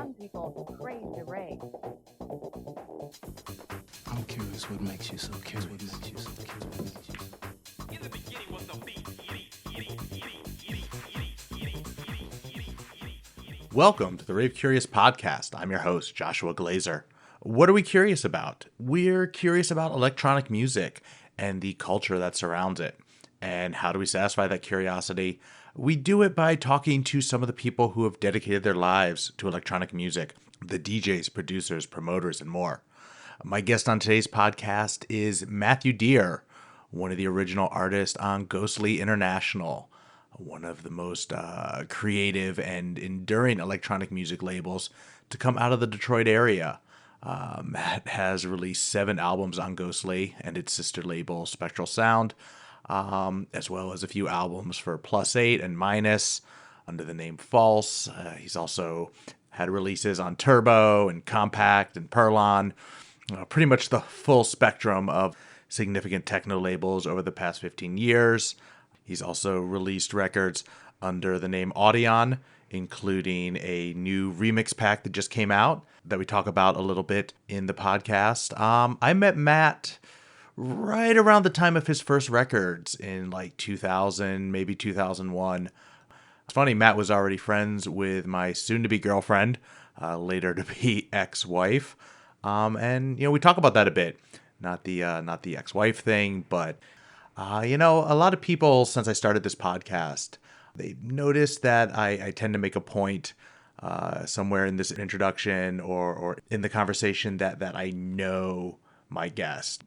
Some people praise the rave. I'm curious what makes you so curious. What makes you so curious. In the beginning was the beat. Welcome to the Rave Curious podcast. I'm your host, Joshua Glazer. What are we curious about? We're curious about electronic music and the culture that surrounds it. And how do we satisfy that curiosity? We do it by talking to some of the people who have dedicated their lives to electronic music, the DJs, producers, promoters, and more. My guest on today's podcast is Matthew Deere, one of the original artists on Ghostly International, one of the most creative and enduring electronic music labels to come out of the Detroit area. Matt has released 7 albums on Ghostly and its sister label Spectral Sound, as well as a few albums for Plus 8 and Minus under the name False. He's also had releases on Turbo and Compact and Perlon, pretty much the full spectrum of significant techno labels over the past 15 years. He's also released records under the name Audion, including a new remix pack that just came out that we talk about a little bit in the podcast. I met Matt right around the time of his first records in like 2000, maybe 2001. It's funny, Matt was already friends with my soon-to-be girlfriend, later to be ex-wife. And we talk about that a bit. Not the ex-wife thing, but a lot of people, since I started this podcast, they noticed that I tend to make a point somewhere in this introduction or in the conversation that I know my guest.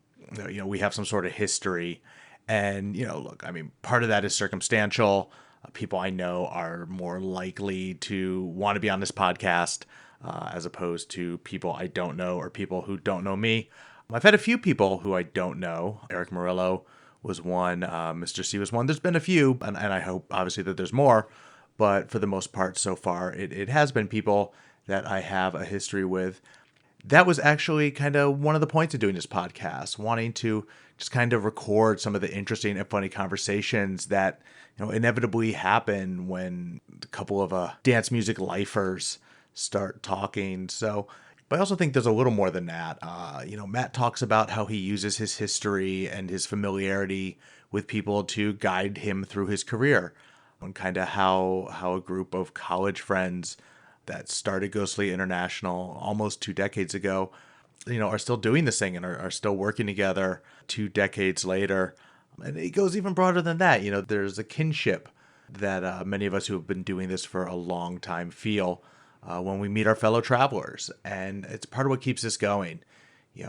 We have some sort of history, and look, I mean, part of that is circumstantial. People I know are more likely to want to be on this podcast as opposed to people I don't know or people who don't know me. I've had a few people who I don't know. Eric Murillo was one. Mr. C was one. There's been a few, and I hope obviously that there's more. But for the most part so far, it has been people that I have a history with. That was actually kind of one of the points of doing this podcast, wanting to just kind of record some of the interesting and funny conversations that inevitably happen when a couple of dance music lifers start talking. So, but I also think there's a little more than that. Matt talks about how he uses his history and his familiarity with people to guide him through his career, and kind of how a group of college friends that started Ghostly International almost 2 decades ago, are still doing this thing and are still working together 2 decades later. And it goes even broader than that. There's a kinship that many of us who have been doing this for a long time feel when we meet our fellow travelers. And it's part of what keeps us going.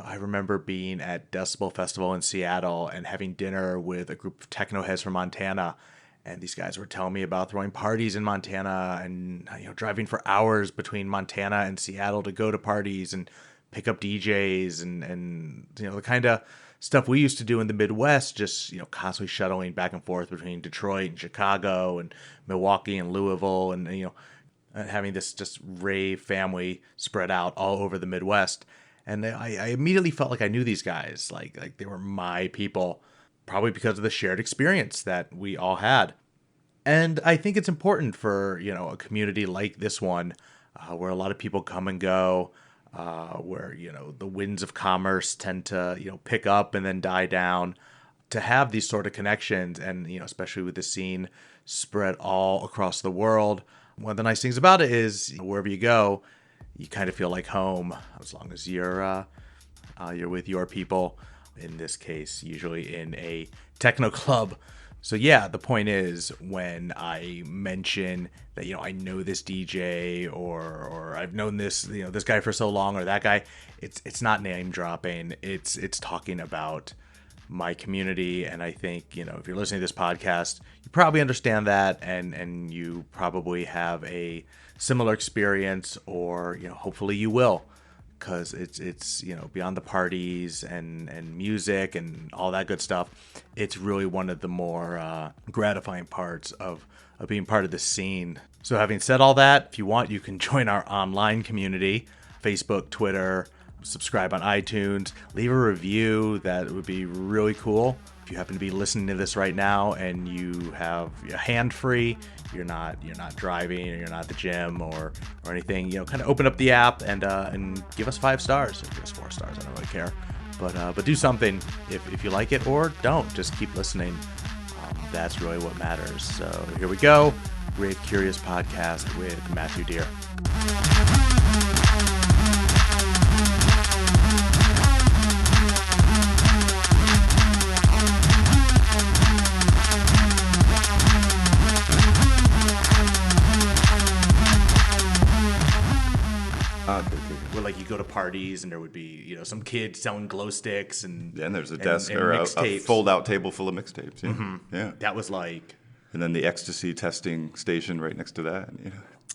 I remember being at Decibel Festival in Seattle and having dinner with a group of techno heads from Montana. And these guys were telling me about throwing parties in Montana and driving for hours between Montana and Seattle to go to parties and pick up DJs and the kind of stuff we used to do in the Midwest, just constantly shuttling back and forth between Detroit and Chicago and Milwaukee and Louisville and and having this just rave family spread out all over the Midwest. And I immediately felt like I knew these guys, like they were my people. Probably because of the shared experience that we all had. And I think it's important for, a community like this one, where a lot of people come and go, where, the winds of commerce tend to, pick up and then die down, to have these sort of connections. And, especially with the scene spread all across the world. One of the nice things about it is wherever you go, you kind of feel like home, as long as you're with your people. In this case, usually in a techno club. So yeah, the point is, when I mention that, I know this DJ or I've known this, this guy for so long or that guy, it's not name dropping. It's talking about my community. And I think, if you're listening to this podcast, you probably understand that and you probably have a similar experience, or, hopefully you will. Because it's beyond the parties and music and all that good stuff, it's really one of the more gratifying parts of being part of the scene. So having said all that, if you want, you can join our online community, Facebook, Twitter, subscribe on iTunes, leave a review. That would be really cool. if you happen to be listening to this right now and you have a hand free, you're not driving, or you're not at the gym or anything, kind of open up the app and give us 5 stars, or give us 4 stars. I don't really care, but do something if you like it, or don't. Just keep listening. That's really what matters. So here we go. Rave Curious podcast with Matthew Deere. Where like you go to parties and there would be some kid selling glow sticks and there's a desk and or a mixtapes. fold-out table full of mixtapes. Yeah. Mm-hmm. Yeah, that was like, and then the ecstasy testing station right next to that.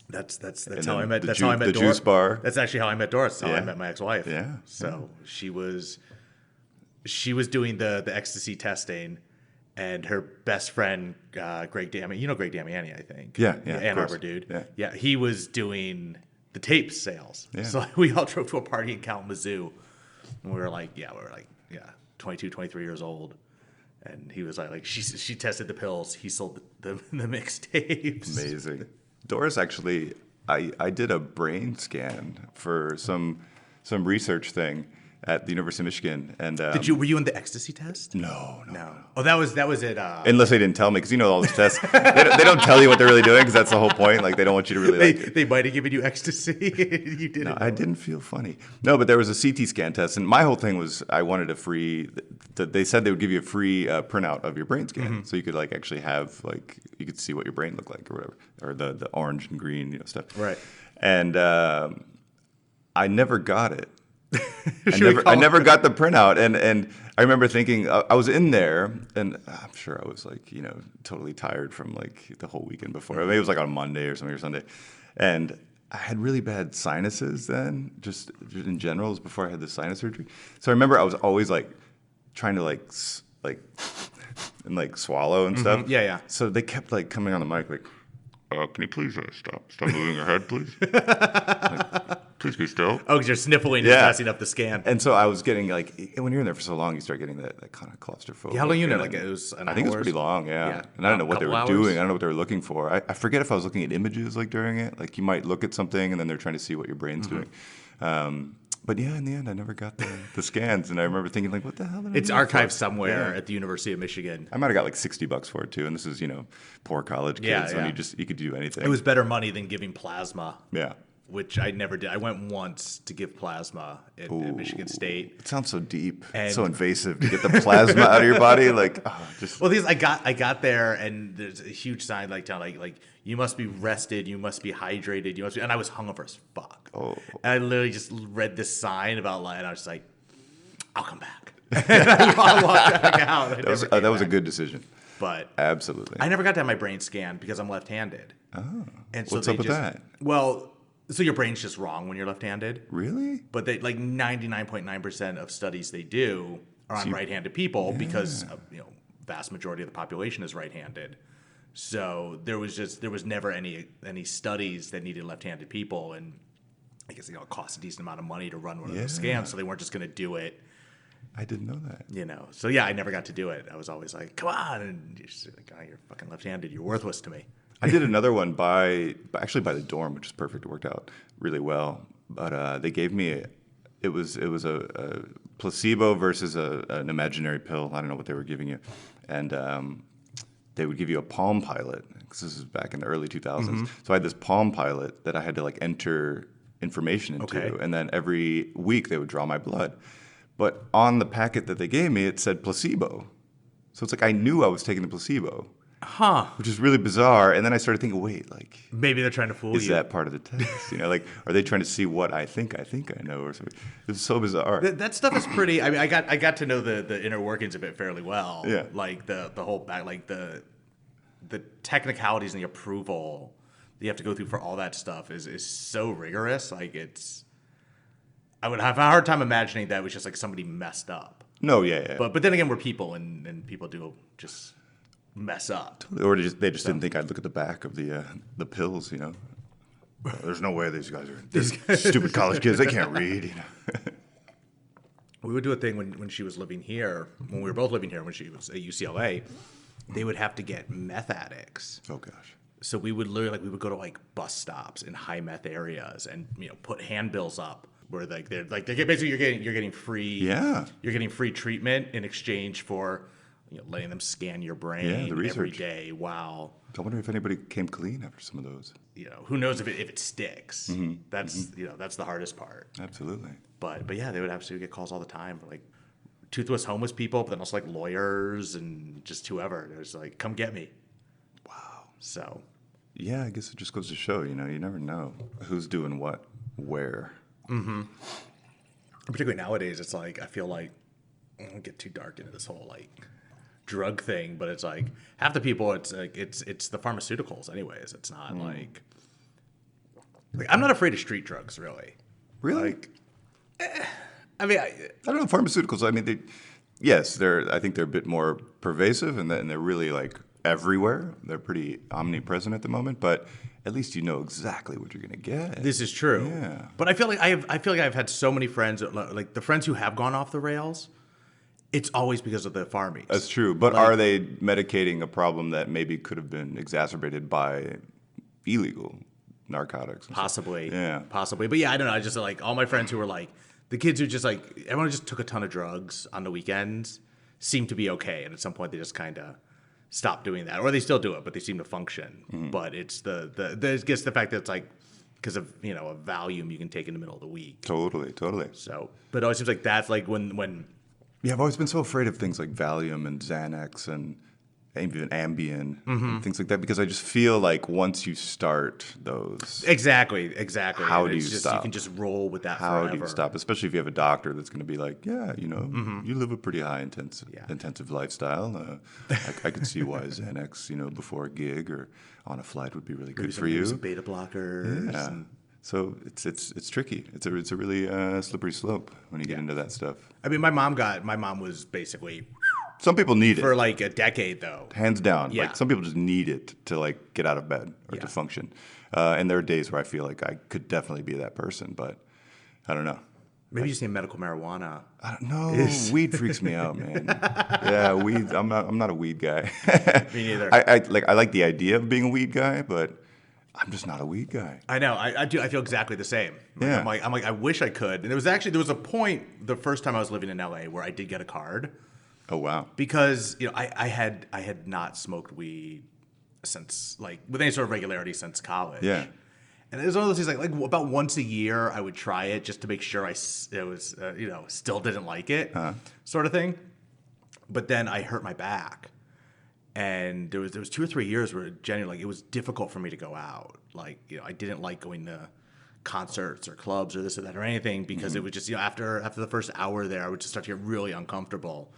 That's And how I then met. the That's how I met the Doris. juice bar. That's actually how I met Doris. That's how I Yeah. met my ex-wife. Yeah. So she was doing the ecstasy testing, and her best friend Greg Damiani. Greg Damiani, I think. Yeah, Ann of course. Arbor dude. Yeah. He was doing the tape sales. Yeah. So we all drove to a party in Kalamazoo, and we were like 22, 23 years old. And he was like she tested the pills. He sold the mixtapes. Amazing. Doris, actually, I did a brain scan for some research thing at the University of Michigan, and Were you in the ecstasy test? No. Oh, that was it. Unless they didn't tell me, because all those tests, they don't tell you what they're really doing, because that's the whole point. Like, they don't want you to really They might have given you ecstasy. You didn't. No, I didn't feel funny. No, but there was a CT scan test, and my whole thing was I wanted a free. They said they would give you a free printout of your brain scan, so you could actually have you could see what your brain looked like or whatever, or the orange and green stuff. Right. And I never got it. I never got the printout, and I remember thinking I was in there, and I'm sure I was totally tired from the whole weekend before. Maybe it was on a Monday or something, or Sunday, and I had really bad sinuses then, just in general, before I had the sinus surgery. So I remember I was always trying to and swallow and stuff. Yeah, yeah. So they kept coming on the mic can you please stop moving your head, please? Please be still. Oh, because you're sniffling and passing up the scan. And so I was getting when you're in there for so long, you start getting that kind of claustrophobia. Yeah, how long you in there? feeling. It was an I think it was hour? pretty long, yeah. Yeah. And I don't know what they were Couple hours? doing. I don't know what they were looking for. I forget if I was looking at images during it. You might look at something and then they're trying to see what your brain's doing. But yeah, in the end, I never got the scans, and I remember thinking, what the hell? It's archived somewhere at the University of Michigan. I might have got $60 for it too, and this is poor college kids, Yeah. and you could do anything. It was better money than giving plasma. Yeah. Which I never did. I went once to give plasma at Michigan State. It sounds so deep, And- so invasive to get the plasma out of your body. Well, these I got there, and there's a huge sign telling you must be rested, you must be hydrated, and I was hungover as fuck. Oh. And I literally just read this sign about and I was just like, I'll come back. And I walked back out. That was a good decision. But Absolutely. I never got to have my brain scanned because I'm left-handed. Oh. And so What's they up with that? Well, so your brain's just wrong when you're left-handed. Really? But they 99.9% of studies they do are on right-handed people because vast majority of the population is right-handed. So there was never any studies that needed left-handed people, and I guess it cost a decent amount of money to run one of those scans, so they weren't just going to do it. I didn't know that. So yeah, I never got to do it. I was always like, come on, and you're just you're fucking left-handed. You're worthless to me. I did another one by the dorm, which is perfect. It worked out really well. But they gave me it was a placebo versus an imaginary pill. I don't know what they were giving you, and they would give you a Palm Pilot, because this is back in the early 2000s. So I had this Palm Pilot that I had to enter information into, and then every week they would draw my blood. But on the packet that they gave me, it said placebo. So it's I knew I was taking the placebo. Huh. Which is really bizarre. And then I started thinking, wait, Maybe they're trying to fool is you. that part of the test? Are they trying to see what I think I know or something? It's so bizarre. That stuff is pretty. I mean, I got to know the inner workings of it fairly well. Yeah. The whole back, the technicalities and the approval that you have to go through for all that stuff is so rigorous. I would have a hard time imagining that was just somebody messed up. No, yeah. But then again, we're people, and people do just mess up. Or they just didn't think I'd look at the back of the pills, There's no way these guys are stupid college kids. They can't read, we would do a thing when she was living here, when we were both living here, when she was at UCLA, they would have to get meth addicts. Oh gosh. So we would literally we would go to like bus stops in high meth areas and put handbills up where they're basically you're getting free you're getting free treatment in exchange for letting them scan your brain the every research. day. Wow. I wonder if anybody came clean after some of those. Who knows if it sticks. That's that's the hardest part. Absolutely. But yeah, they would absolutely get calls all the time for like toothless homeless people, but then also like lawyers and just whoever. It was like, come get me. Wow. So yeah, I guess it just goes to show, you never know who's doing what, where. Mm-hmm. Particularly nowadays, it's like I feel like I don't get too dark into this whole like drug thing, but it's like half the people, it's like it's the pharmaceuticals, anyways. It's not like I'm not afraid of street drugs, really. Really? Like, I mean, I don't know, pharmaceuticals. I mean, I think they're a bit more pervasive, and they're really like everywhere. They're pretty omnipresent at the moment, but at least you know exactly what you're going to get. This is true. Yeah. But I feel like I've had so many friends, like the friends who have gone off the rails. It's always because of the farmies. That's true. But are they medicating a problem that maybe could have been exacerbated by illegal narcotics? Possibly. Yeah. Possibly. But yeah, I don't know. I just like all my friends who were like the kids who just like everyone just took a ton of drugs on the weekends seemed to be okay, and at some point they just kind of stopped doing that, or they still do it, but they seem to function. Mm-hmm. But it's I guess the fact that it's like because of a Valium you can take in the middle of the week. Totally. So, but it always seems like that's like when. Yeah, I've always been so afraid of things like Valium and Xanax and even Ambien and things like that because I just feel like once you start those, Exactly. How And do it's you just, stop? You can just roll with that how forever. do you stop? Especially if you have a doctor that's going to be like, yeah, you live a pretty high intensive lifestyle. I could see why Xanax, before a gig or on a flight would be really good for you. Some beta blockers. Yeah. So it's tricky. It's a really slippery slope when you get into that stuff. I mean, my mom was basically Some people need for it, like a decade though. hands down. Yeah. Like some people just need it to like get out of bed or to function. And there are days where I feel like I could definitely be that person, but I don't know. Maybe you just need medical marijuana. I don't know. Weed freaks me out, man. Yeah, weed. I'm not a weed guy. Me neither. I like the idea of being a weed guy, but I'm just not a weed guy. I know. I do. I feel exactly the same. Yeah. I'm like, I wish I could. And there was a point the first time I was living in LA where I did get a card Oh wow. because I had not smoked weed since like with any sort of regularity since college. Yeah. And it was one of those things like about once a year I would try it just to make sure still didn't like it, sort of thing. But then I hurt my back. And there was 2 or 3 years where genuinely like, it was difficult for me to go out. Like, I didn't like going to concerts or clubs or this or that or anything because it was just, after the first hour there, I would just start to get really uncomfortable.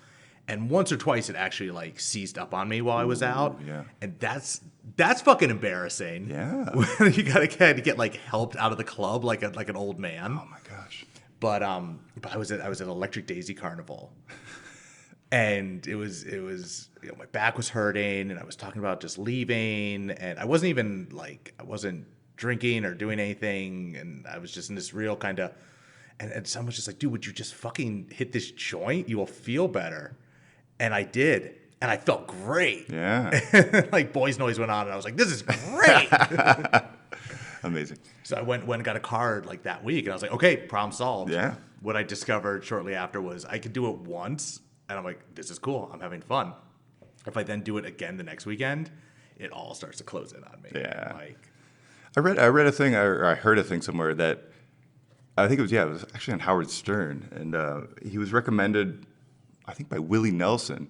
And once or twice it actually like seized up on me while I was out. Yeah. And that's fucking embarrassing. Yeah. You gotta get like helped out of the club like an old man. Oh my gosh. But I was at Electric Daisy Carnival. And it was my back was hurting, and I was talking about just leaving, and I wasn't drinking or doing anything, and I was just in this real kind of, and someone's just like, dude, would you just fucking hit this joint? You will feel better. And I did, and I felt great. Yeah. Like Boys Noise went on, and I was like, this is great. Amazing. So I went and got a card like that week, and I was like, okay, problem solved. Yeah. What I discovered shortly after was I could do it once. And I'm like, this is cool. I'm having fun. If I then do it again the next weekend, it all starts to close in on me. Yeah. Like, I read a thing, or I heard a thing somewhere that I think it was actually on Howard Stern, and he was recommended, I think by Willie Nelson,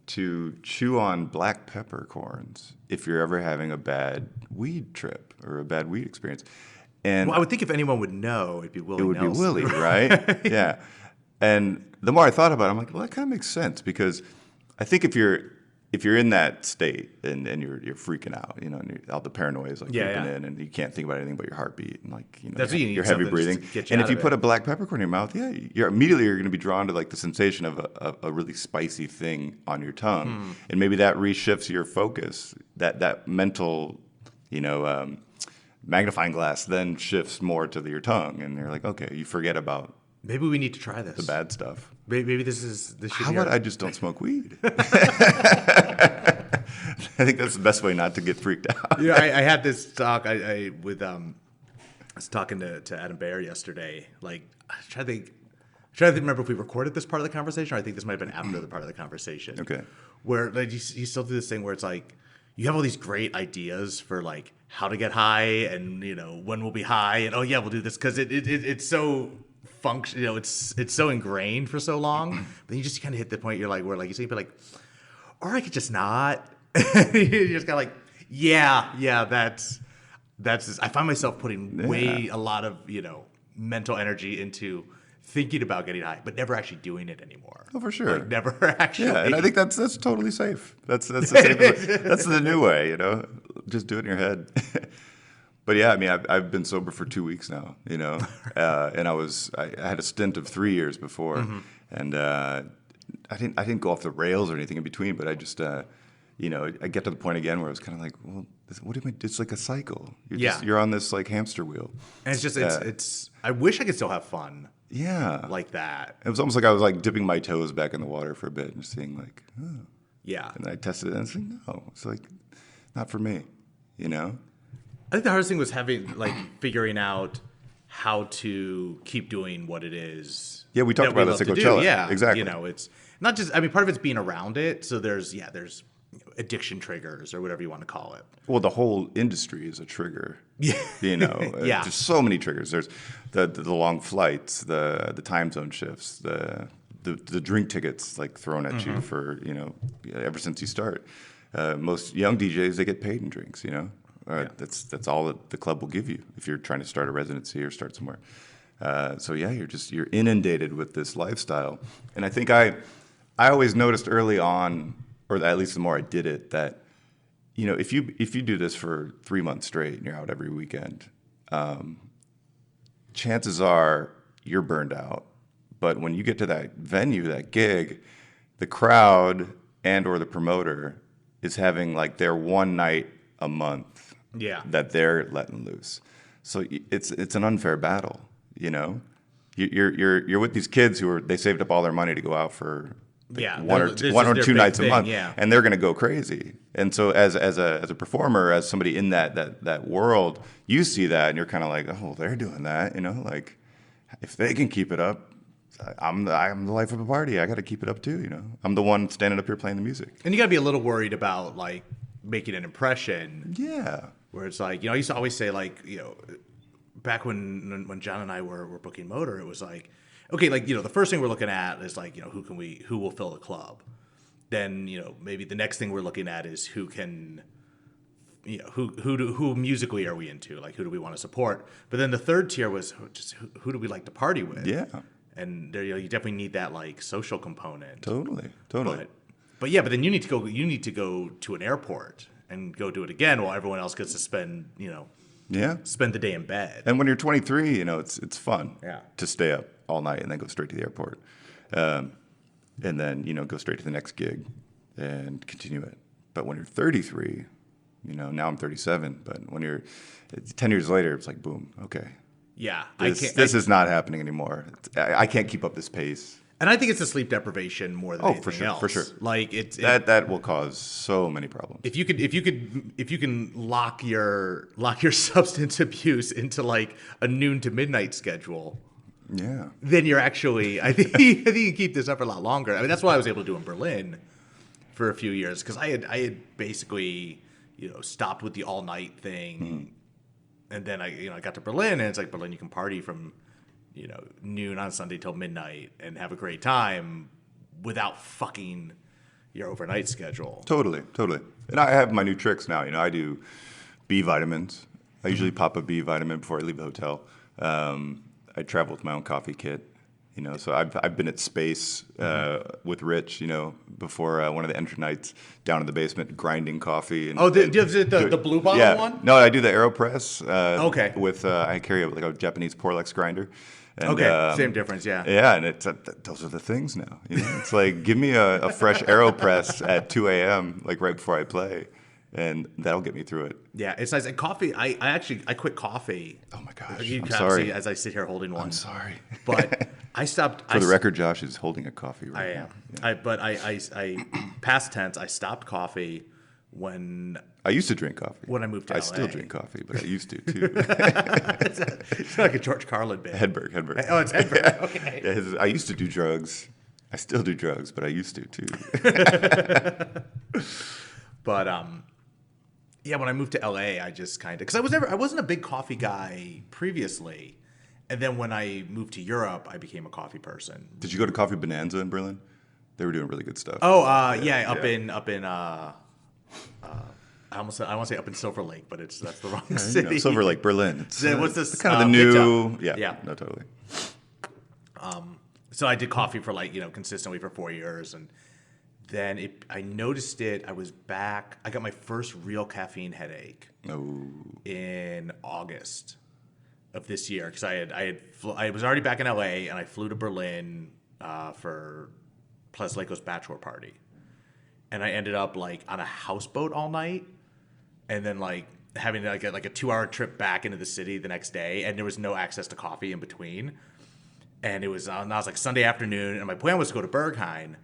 to chew on black peppercorns if you're ever having a bad weed trip or a bad weed experience. And well, I would think if anyone would know, it'd be Willie it would Nelson. be Willie, right? Yeah. And the more I thought about it, I'm like, well, that kind of makes sense because I think if you're in that state and you're freaking out, and all the paranoia is like creeping in, and you can't think about anything but your heartbeat and like that's what you need, you're heavy something just breathing. to get you And out if you of put it. a black peppercorn in your mouth, yeah, you're going to be drawn to like the sensation of a really spicy thing on your tongue, and maybe that reshifts your focus. That mental, magnifying glass then shifts more to your tongue, and you're like, okay, you forget about Maybe we need to try this. the bad stuff. Maybe this should How be about our- I just don't smoke weed? I think that's the best way not to get freaked out. Yeah, I had this talk. I was talking to Adam Bayer yesterday. Like, I'm trying to remember if we recorded this part of the conversation, or I think this might have been after the part of the conversation. Okay. Where like you still do this thing where it's like you have all these great ideas for like how to get high and when we'll be high and we'll do this because it's so function. It's so ingrained for so long. But then you just kind of hit the point where you say, but like, or I could just not. You just kind of like, yeah, that's. I find myself putting a lot of mental energy into thinking about getting high, but never actually doing it anymore. Oh, for sure. Like, never actually. Yeah, and I think that's totally safe. That's the safe. That's the new way. Just do it in your head. But yeah, I mean, I've been sober for 2 weeks now. And I had a stint of 3 years before, and I didn't go off the rails or anything in between, but I just. I get to the point again where I was kind of like, well, what am I? It's like a cycle. You're on this like hamster wheel. And it's just, it's. I wish I could still have fun. Yeah. Like that. It was almost like I was like dipping my toes back in the water for a bit and just seeing like, oh. Yeah. And I tested it and it's like, no, it's like not for me. I think the hardest thing was figuring out how to keep doing what it is. Yeah, we talked about this at Coachella. Yeah. Exactly. It's not just. I mean, part of it's being around it. So there's addiction triggers or whatever you want to call it. Well, the whole industry is a trigger. Yeah. Yeah. There's so many triggers. There's the long flights, the time zone shifts, the drink tickets like thrown at you for ever since you start. Most young DJs, they get paid in drinks. That's all that the club will give you if you're trying to start a residency or start somewhere. So yeah, you're inundated with this lifestyle, and I think I always noticed early on, or at least the more I did it, that if you do this for 3 months straight and you're out every weekend, chances are you're burned out. But when you get to that venue, that gig, the crowd and or the promoter is having like their one night a month that they're letting loose. So it's an unfair battle. You're with these kids they saved up all their money to go out for. One or two nights a month, and they're going to go crazy. And so, as a performer, as somebody in that world, you see that, and you're kind of like, oh, they're doing that, like if they can keep it up, I'm the life of the party. I got to keep it up too, I'm the one standing up here playing the music. And you got to be a little worried about like making an impression. Yeah, where it's like I used to always say like back when John and I were booking Motor, it was like. Okay, like the first thing we're looking at is like who will fill the club. Then maybe the next thing we're looking at is who can, who musically are we into? Like who do we want to support? But then the third tier was just who do we like to party with? Yeah, and there you definitely need that like social component. Totally. But then you need to go to an airport and go do it again while everyone else gets to spend spend the day in bed. And when you're 23, it's fun to stay up all night and then go straight to the airport, and then go straight to the next gig and continue it. But when you're 33, now I'm 37, but when you're 10 years later, it's like boom, okay, this is not happening anymore. I can't keep up this pace. And I think it's the sleep deprivation more than anything else. For sure. Like that will cause so many problems. If you can lock your substance abuse into like a noon to midnight schedule. Yeah. Then you're actually, I think you can keep this up for a lot longer. I mean, that's what I was able to do in Berlin for a few years because I had basically, stopped with the all night thing, and then I got to Berlin and it's like Berlin, you can party from, noon on Sunday till midnight and have a great time without fucking your overnight schedule. Totally. And I have my new tricks now. I do B vitamins. I usually pop a B vitamin before I leave the hotel. I travel with my own coffee kit, So I've been at Space with Rich, before one of the entry nights down in the basement grinding coffee. And, do you have the blue bottle one? No, I do the AeroPress. Okay. With I carry a Japanese Porlex grinder. And, same difference, yeah. Yeah, and those are the things now. It's like give me a fresh AeroPress at 2 a.m. like right before I play. And that'll get me through it. Yeah, it's nice. And coffee, I quit coffee. Oh my gosh, You I'm can sorry. see as I sit here holding one. I'm sorry. But I stopped. For the record, Josh is holding a coffee right I now. am. I past tense. I stopped coffee when I used to drink coffee. I moved to I LA. still drink coffee, but I used to too. It's like a George Carlin bit. Hedberg. Oh, it's Hedberg. Okay. Yeah, I used to do drugs. I still do drugs, but I used to too. But yeah, when I moved to LA, I just kind of because I wasn't a big coffee guy previously, and then when I moved to Europe, I became a coffee person. Did you go to Coffee Bonanza in Berlin? They were doing really good stuff. Oh, yeah, up in I want to say up in Silver Lake, but that's the wrong city. Silver Lake, Berlin. It's, What's this? it's kind of the new. Pizza. Yeah, no, totally. So I did coffee for consistently for 4 years, and then I noticed it. I was back. I got my first real caffeine headache in August of this year because I was already back in LA and I flew to Berlin for Plesleko's bachelor party, and I ended up on a houseboat all night, and then having a 2-hour trip back into the city the next day, and there was no access to coffee in between. And it was Sunday afternoon, and my plan was to go to Berghain,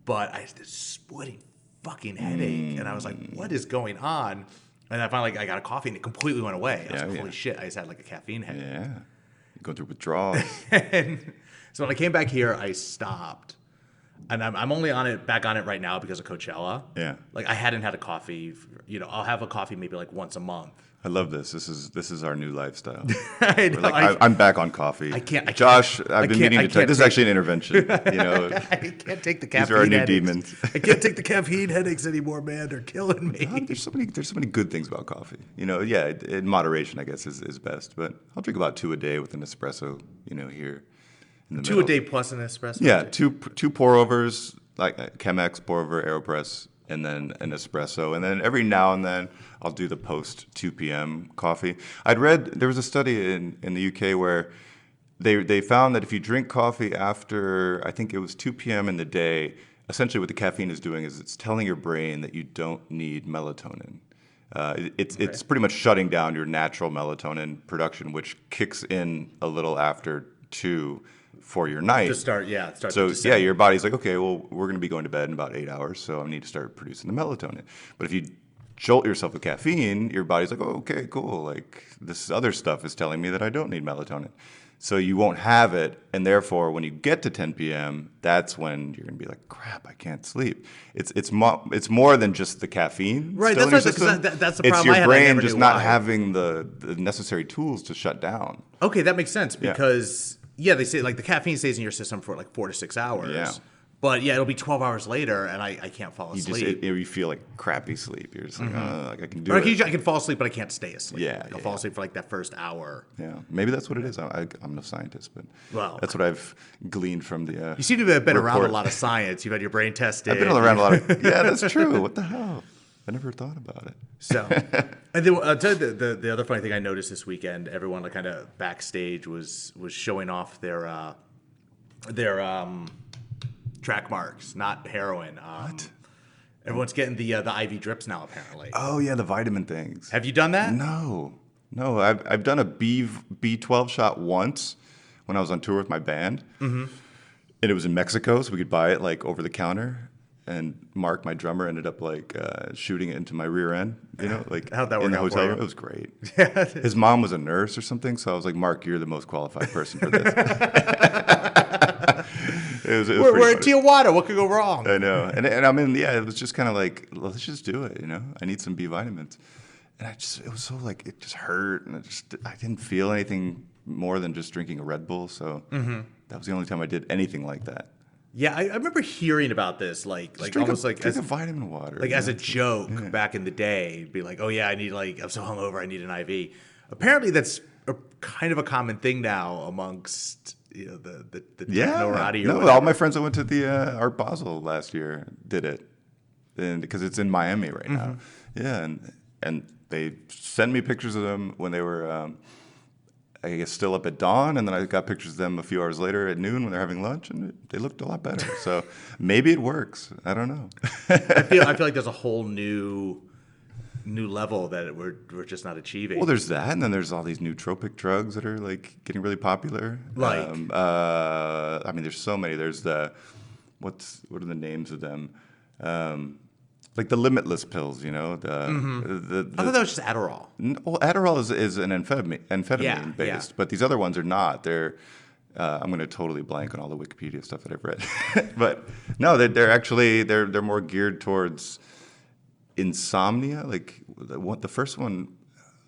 but I had this splitting fucking headache, and I was like, "What is going on?" And I finally I got a coffee, and it completely went away. I was like, "Holy shit!" I just had a caffeine headache. Yeah, going through withdrawals. And so when I came back here, I stopped, and I'm only back on it right now because of Coachella. Yeah, I hadn't had a coffee. I'll have a coffee maybe once a month. I love this. This is our new lifestyle. I know, I'm back on coffee. Josh, I've been meaning to tell you. This is actually an intervention. I can't take the caffeine. These are our new headaches. demons. I can't take the caffeine headaches anymore, man. They're killing me. There's so many good things about coffee. In moderation, I guess is best. But I'll drink about 2 a day with an espresso. Here in the 2 a day plus an espresso. Yeah, two pour overs, like Chemex pour over, AeroPress, and then an espresso. And then every now and then I'll do the post 2 p.m. coffee. I'd read there was a study in the UK where they found that if you drink coffee after, I think it was 2 p.m. in the day, essentially what the caffeine is doing is it's telling your brain that you don't need melatonin. It's pretty much shutting down your natural melatonin production, which kicks in a little after 2 for your night. To start. So your body's like, okay, well, we're going to be going to bed in about 8 hours, so I need to start producing the melatonin. But if you jolt yourself with caffeine, your body's like, oh, okay, cool. This other stuff is telling me that I don't need melatonin. So you won't have it, and therefore, when you get to 10 p.m., that's when you're going to be like, crap, I can't sleep. It's more than just the caffeine. Right, still that's in your system. that's the it's problem your I had. brain just not having the necessary tools to shut down. Okay, that makes sense because they say the caffeine stays in your system for 4 to 6 hours. Yeah. But it'll be 12 hours later, and I can't fall asleep. You feel like crappy sleep. You're just like, I can do or it. I can fall asleep, but I can't stay asleep. Yeah, I'll fall asleep for that first hour. Yeah, maybe that's what it is. I'm no scientist, but that's what I've gleaned from the. You seem to have been around a lot of science. You've had your brain tested. I've been around a lot of. Yeah, that's true. What the hell? I never thought about it. So, and then I'll tell you the other funny thing I noticed this weekend. Everyone kind of backstage was showing off their track marks, not heroin. What? Everyone's getting the IV drips now, apparently. Oh yeah, the vitamin things. Have you done that? No. I've done a B12 shot once when I was on tour with my band, and it was in Mexico, so we could buy it over the counter. And Mark, my drummer, ended up shooting it into my rear end. How'd that work in the out hotel for you? room. It was great. His mom was a nurse or something, so I was like, Mark, you're the most qualified person for this. We're in Tijuana. What could go wrong? I know. And I mean, it was just kind of let's just do it, I need some B vitamins. And it was so it just hurt. And I didn't feel anything more than just drinking a Red Bull. So that was the only time I did anything like that. Yeah, I remember hearing about this, drink almost drink a vitamin water. As a joke back in the day. It'd be oh yeah, I need I'm so hungover, I need an IV. Apparently that's kind of a common thing now amongst the technorati. No, all my friends that went to the Art Basel last year did it, and because it's in Miami right now. Yeah, and they sent me pictures of them when they were, I guess, still up at dawn, and then I got pictures of them a few hours later at noon when they're having lunch, and they looked a lot better. So maybe it works. I don't know. I feel like there's a whole new new level that we're just not achieving. Well, there's that, and then there's all these nootropic drugs that are like getting really popular. Like? I mean, there's so many. There's what are the names of them? Like the limitless pills, you know. I thought that was just Adderall. Well, Adderall is an amphetamine Yeah, based, yeah. but these other ones are not. They're I'm going to totally blank on all the Wikipedia stuff that I've read, but no, they're actually they're more geared towards insomnia. Like the first one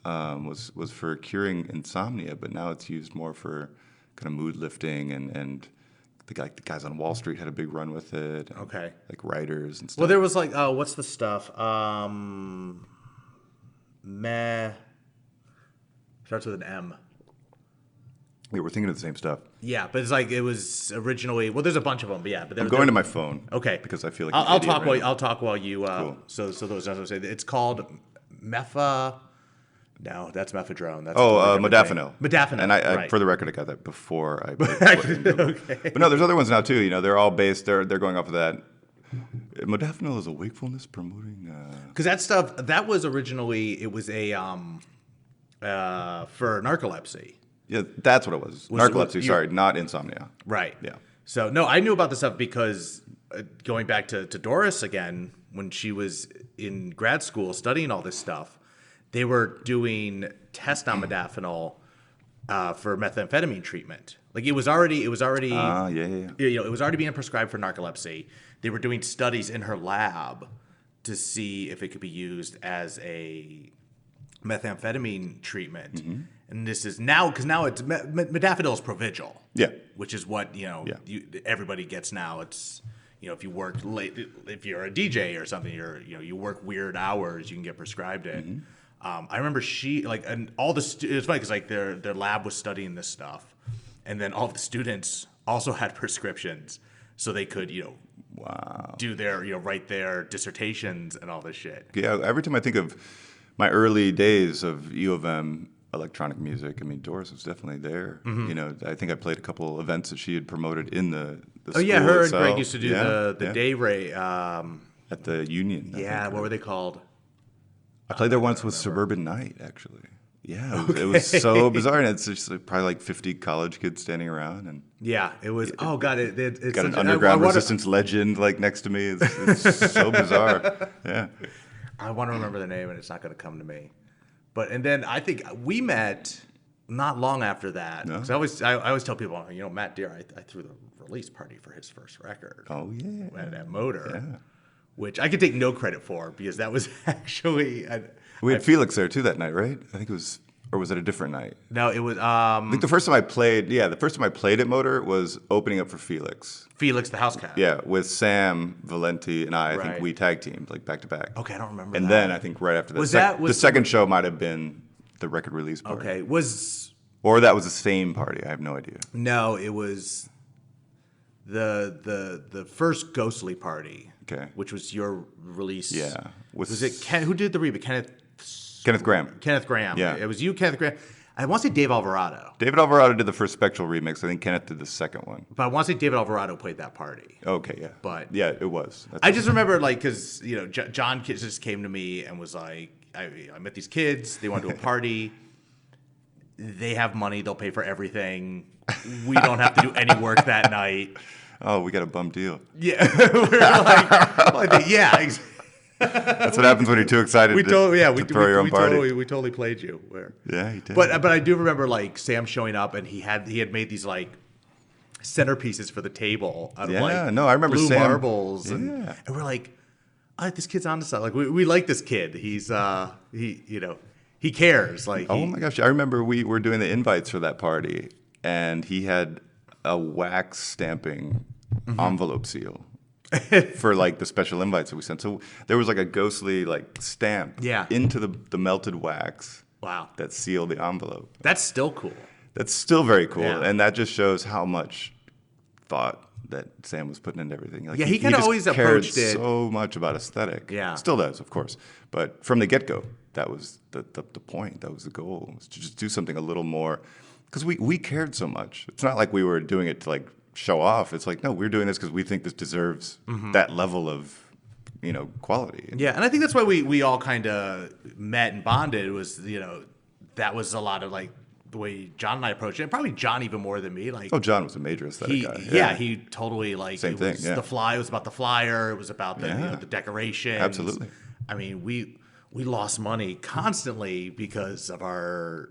was for curing insomnia, but now it's used more for kind of mood lifting and the guys on Wall Street had a big run with it. Okay. Like writers and stuff. Well, there was like, what's the stuff? Starts with an M. Yeah, we're thinking of the same stuff. Yeah, but it's like it was originally. Well, there's a bunch of them, but yeah. But I'm going to my phone. Okay. Because I feel like I'll talk while you. Cool. So those I was saying it's called Mepha. No, that's mephedrone. That's modafinil. Modafinil. And I, right. for the record, I got that before I put it in Google. Okay. But no, there's other ones now too. You know, they're all based. They're going off of that. Modafinil is a wakefulness promoting. Because that stuff that was originally it was a for narcolepsy. Yeah, that's what it was. Narcolepsy. Sorry, not insomnia. Right. Yeah. So no, I knew about this stuff because going back to Doris again, when she was in grad school studying all this stuff, they were doing test on modafinil for methamphetamine treatment. Like it was already Yeah. it was already being prescribed for narcolepsy. They were doing studies in her lab to see if it could be used as a methamphetamine treatment. Mm-hmm. And this is now because now it's modafinil is Provigil. Yeah. Which is what everybody gets now. It's if you work late, if you're a DJ or something, you work weird hours, you can get prescribed it. Mm-hmm. I remember and all the it was funny because like their lab was studying this stuff, and then all of the students also had prescriptions, so they could Wow. do their write their dissertations and all this shit. Yeah. Every time I think of my early days of U of M electronic music, I mean, Doris was definitely there. Mm-hmm. I think I played a couple events that she had promoted in the school yeah, her itself. and Greg used to do the day rate at the Union. I think, what were they called? I played there once with Suburban Night, actually. Yeah, it was so bizarre, and it's just probably like 50 college kids standing around, and yeah, it was. Oh god, it's got an underground resistance legend like next to me. It's so bizarre. Yeah, I want to remember the name, and it's not going to come to me. And then I think we met not long after that. No? Because I always tell people, Matt Deere, I threw the release party for his first record. Oh yeah, at Motor. Yeah. Which I could take no credit for because that was actually we had Felix there too that night, right? I think it was, or was it a different night? No, it was. I think the first time I played at Motor was opening up for Felix. Felix the House Cat. Yeah, with Sam Valenti and I. I Right. think we tag teamed like back to back. Okay, I don't remember. And that. then I think right after that, the second show might have been the record release party. Okay, Or that was the same party. I have no idea. No, it was the first Ghostly party. Okay. Which was your release. Yeah. Was it who did the remix? Kenneth Graham. Kenneth Graham. Yeah. It was you, Kenneth Graham. I want to say Dave Alvarado. David Alvarado did the first Spectral remix. I think Kenneth did the second one. But I want to say David Alvarado played that party. Okay, yeah. But yeah, it was. I just remember because John just came to me and was like, I met these kids. They went to a party. They have money. They'll pay for everything. We don't have to do any work that night. Oh, we got a bum deal. Yeah, we're like yeah. That's what happens when you're too excited to throw your own party. We totally played you. Yeah, he did. But I do remember like Sam showing up and he had made these like centerpieces for the table out of I remember blue Sam, marbles and we're like, this kid's on the side. Like we like this kid. He's he cares. Like oh my gosh, I remember we were doing the invites for that party and he had a wax stamping envelope seal for like the special invites that we sent. So there was like a ghostly like stamp into the melted wax. Wow. That sealed the envelope. That's still cool. That's still very cool. Yeah. And that just shows how much thought that Sam was putting into everything. Like, he kind of always cared approached it so much about aesthetic. Yeah. Still does, of course. But from the get-go, that was the point. That was the goal, was to just do something a little more. Because we cared so much. It's not like we were doing it to like show off. It's like, no, we're doing this because we think this deserves that level of quality. Yeah, and I think that's why we all kind of met and bonded was, that was a lot of like the way John and I approached it. And probably John even more than me. Like, Oh, John was a major aesthetic guy. He totally like Same it was thing, yeah. It was about the flyer. It was about the the decoration. Absolutely. I mean, we lost money constantly because of our,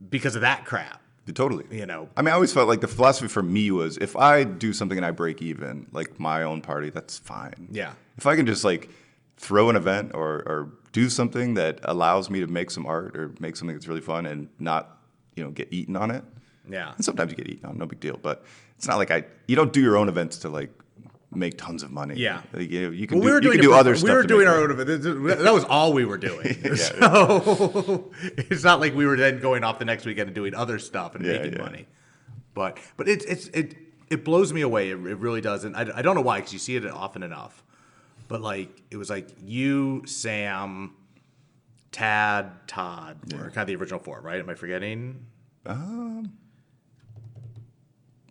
because of that crap. Totally. You know. I mean, I always felt like the philosophy for me was if I do something and I break even, like my own party, that's fine. Yeah. If I can just like throw an event or do something that allows me to make some art or make something that's really fun and not, get eaten on it. Yeah. And sometimes you get eaten on, no big deal. But it's not like you don't do your own events to like make tons of money. Yeah. You can Well, do other stuff. We were to doing make our money. own event. That was all we were doing. Yeah, So it's not like we were then going off the next weekend and doing other stuff and making money. But it blows me away. It really does. And I don't know why, because you see it often enough. But like it was like you, Sam, Tad, Todd were kind of the original four, right? Am I forgetting?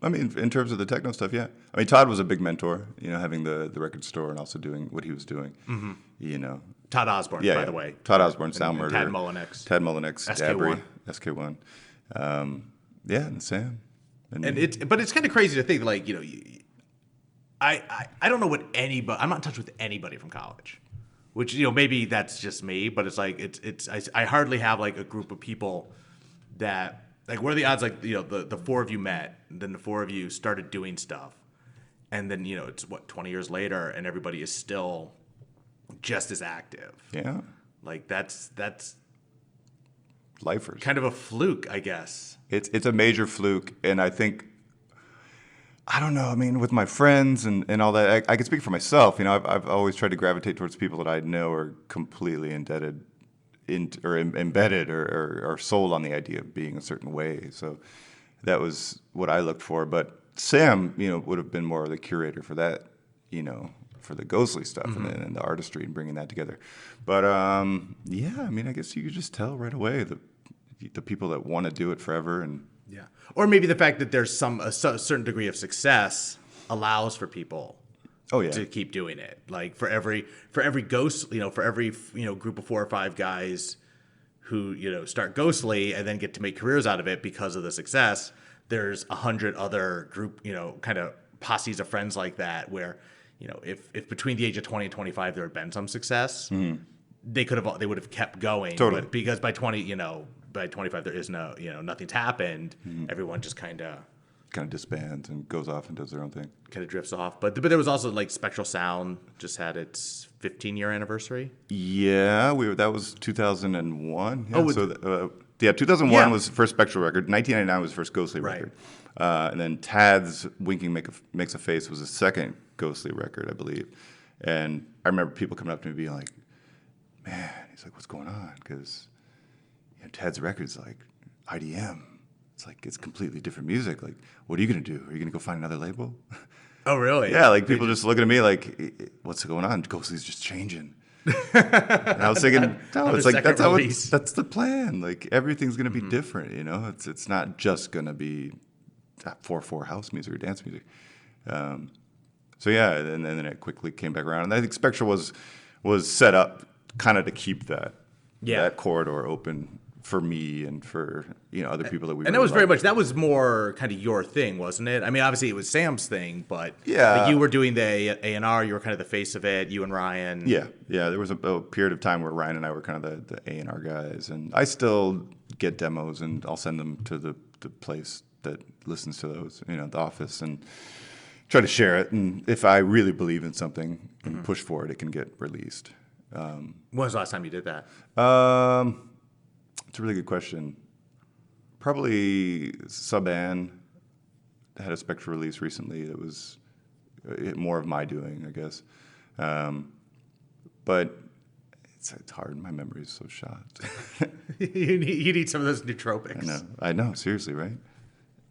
I mean, in terms of the techno stuff, yeah. I mean, Todd was a big mentor, having the record store and also doing what he was doing. Mm-hmm. Todd Osborne, by the way. Todd Osborne, Sound Murder. Tad Mullinex. SK1. SK1. And Sam. But it's kind of crazy to think, like, I don't know what anybody. I'm not in touch with anybody from college, which maybe that's just me. But it's like I hardly have like a group of people that like. What are the odds? Like the four of you met, and then the four of you started doing stuff, and then it's 20 years later, and everybody is still just as active. Yeah, like that's lifers. Kind of a fluke, I guess. It's a major fluke, and I think. I don't know. I mean, with my friends and all that, I can speak for myself. I've always tried to gravitate towards people that I know are completely embedded or sold on the idea of being a certain way. So that was what I looked for. But Sam, would have been more of the curator for that, for the ghostly stuff and the artistry and bringing that together. But I mean, I guess you could just tell right away the people that want to do it forever and. Yeah, or maybe the fact that there's a certain degree of success allows for people, to keep doing it. Like for every ghost, for every group of 4 or 5 guys who start ghostly and then get to make careers out of it because of the success. There's 100 other group, kind of posses of friends like that where, if between the age of 20 and 25 there had been some success, they would have kept going. Totally. But because by 20, by 25 there is no, nothing's happened. Everyone just kind of disbands and goes off and does their own thing. Kind of drifts off. But there was also like Spectral Sound just had its 15-year anniversary. Yeah, that was 2001. Yeah, 2001 was the first Spectral record. 1999 was the first Ghostly record. And then Tad's Winking Makes a Face was the second Ghostly record, I believe. And I remember people coming up to me being like, man, he's like, what's going on? Because Tad's record's like IDM. It's like it's completely different music. Like, what are you going to do? Are you going to go find another label? Oh, really? Yeah, like people just looking at me like, what's going on? Ghostly's just changing. And I was thinking, no, it's like that's the plan. Like everything's going to be different, It's not just going to be 4/4 house music or dance music. So yeah, and then it quickly came back around. And I think Spectral was set up kind of to keep that corridor open for me and for other people that we. And that was very much that was more kind of your thing, wasn't it? I mean, obviously it was Sam's thing, but like you were doing the A&R. You were kind of the face of it. You and Ryan. Yeah. There was a period of time where Ryan and I were kind of the A&R guys, and I still get demos and I'll send them to the place that listens to those, the office, and try to share it. And if I really believe in something and push for it, it can get released. When was the last time you did that? It's a really good question. Probably Suban had a Spectral release recently that was more of my doing, I guess. But it's hard. My memory is so shot. you need some of those nootropics. I know. Seriously, right?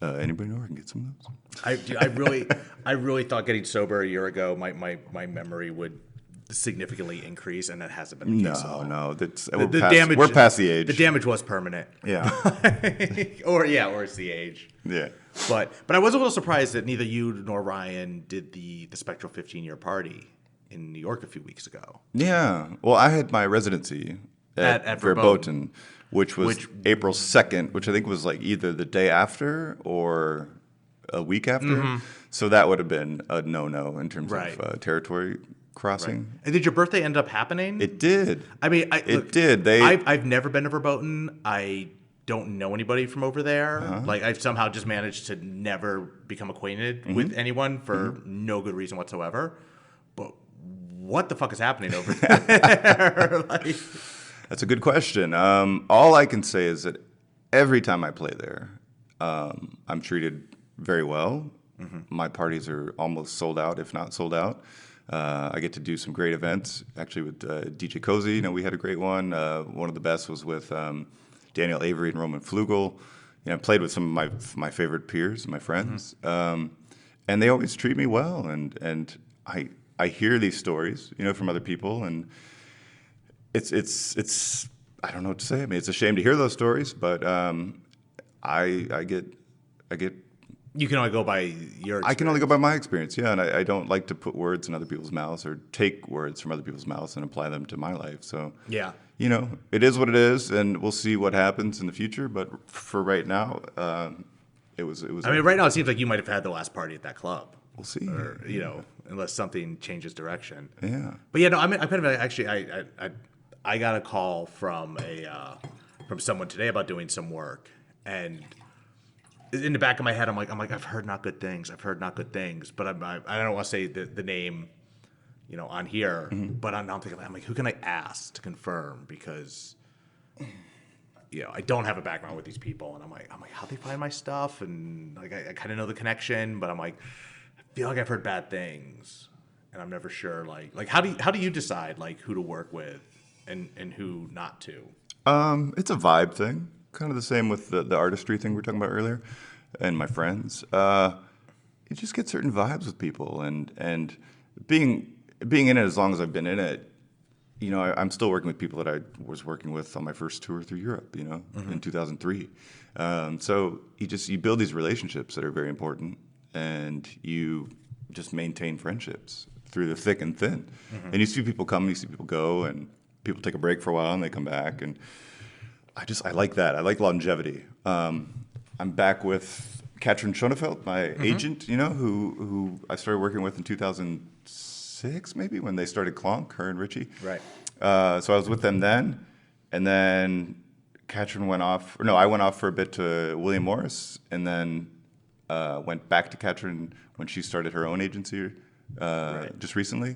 Anybody know where I can get some of those? I really thought getting sober a year ago, my memory would significantly increase, and that hasn't been the case at all. No, that's The we're past the age. The damage was permanent. Yeah, or it's the age. yeah. But I was a little surprised that neither you nor Ryan did the Spectral 15-year party in New York a few weeks ago. Yeah. Well, I had my residency at Verboten, which was April 2nd, which I think was like either the day after or a week after. So that would have been a no-no in terms of territory crossing. And did your birthday end up happening? It did. I mean, it did. I've never been to Verboten. I don't know anybody from over there. Like, I've somehow just managed to never become acquainted with anyone for no good reason whatsoever. But what the fuck is happening over there? Like, that's a good question. All I can say is that every time I play there, I'm treated very well. My parties are almost sold out, if not sold out. I get to do some great events, actually with DJ Cozy. You know, we had a great one. One of the best was with Daniel Avery and Roman Flugel. You know, I played with some of my favorite peers, my friends, and they always treat me well. And I hear these stories, you know, from other people, and it's I don't know what to say. I mean, it's a shame to hear those stories, but I get. you can only go by your experience. I can only go by my experience, yeah, and I don't like to put words in other people's mouths or take words from other people's mouths and apply them to my life. So, yeah, you know, it is what it is, and we'll see what happens in the future. But for right now, it was. I mean, right now it seems like you might have had the last party at that club. We'll see. Or, you know, unless something changes direction. Yeah. But yeah, no, I mean, I kind of actually, I got a call from someone today about doing some work, and in the back of my head, I'm like, I've heard not good things. But I don't want to say the name, you know, on here. But I'm thinking, I'm like, who can I ask to confirm? Because, you know, I don't have a background with these people, and I'm like, how'd they find my stuff? And like, I kind of know the connection, but I'm like, I feel like I've heard bad things, and I'm never sure. Like how do you decide like who to work with and who not to? It's a vibe thing, kind of the same with the artistry thing we were talking about earlier, and my friends. You just get certain vibes with people, and being in it as long as I've been in it, you know, I'm still working with people that I was working with on my first tour through Europe, you know, in 2003. So you build these relationships that are very important, and you just maintain friendships through the thick and thin. And you see people come, you see people go, and people take a break for a while and they come back. And I like that. I like longevity. I'm back with Katrin Schonefeld, my agent, you know, who I started working with in 2006, maybe, when they started Klonk, her and Richie. Right. So I was with them then, and then Katrin went off. I went off for a bit to William Morris, and then went back to Katrin when she started her own agency just recently.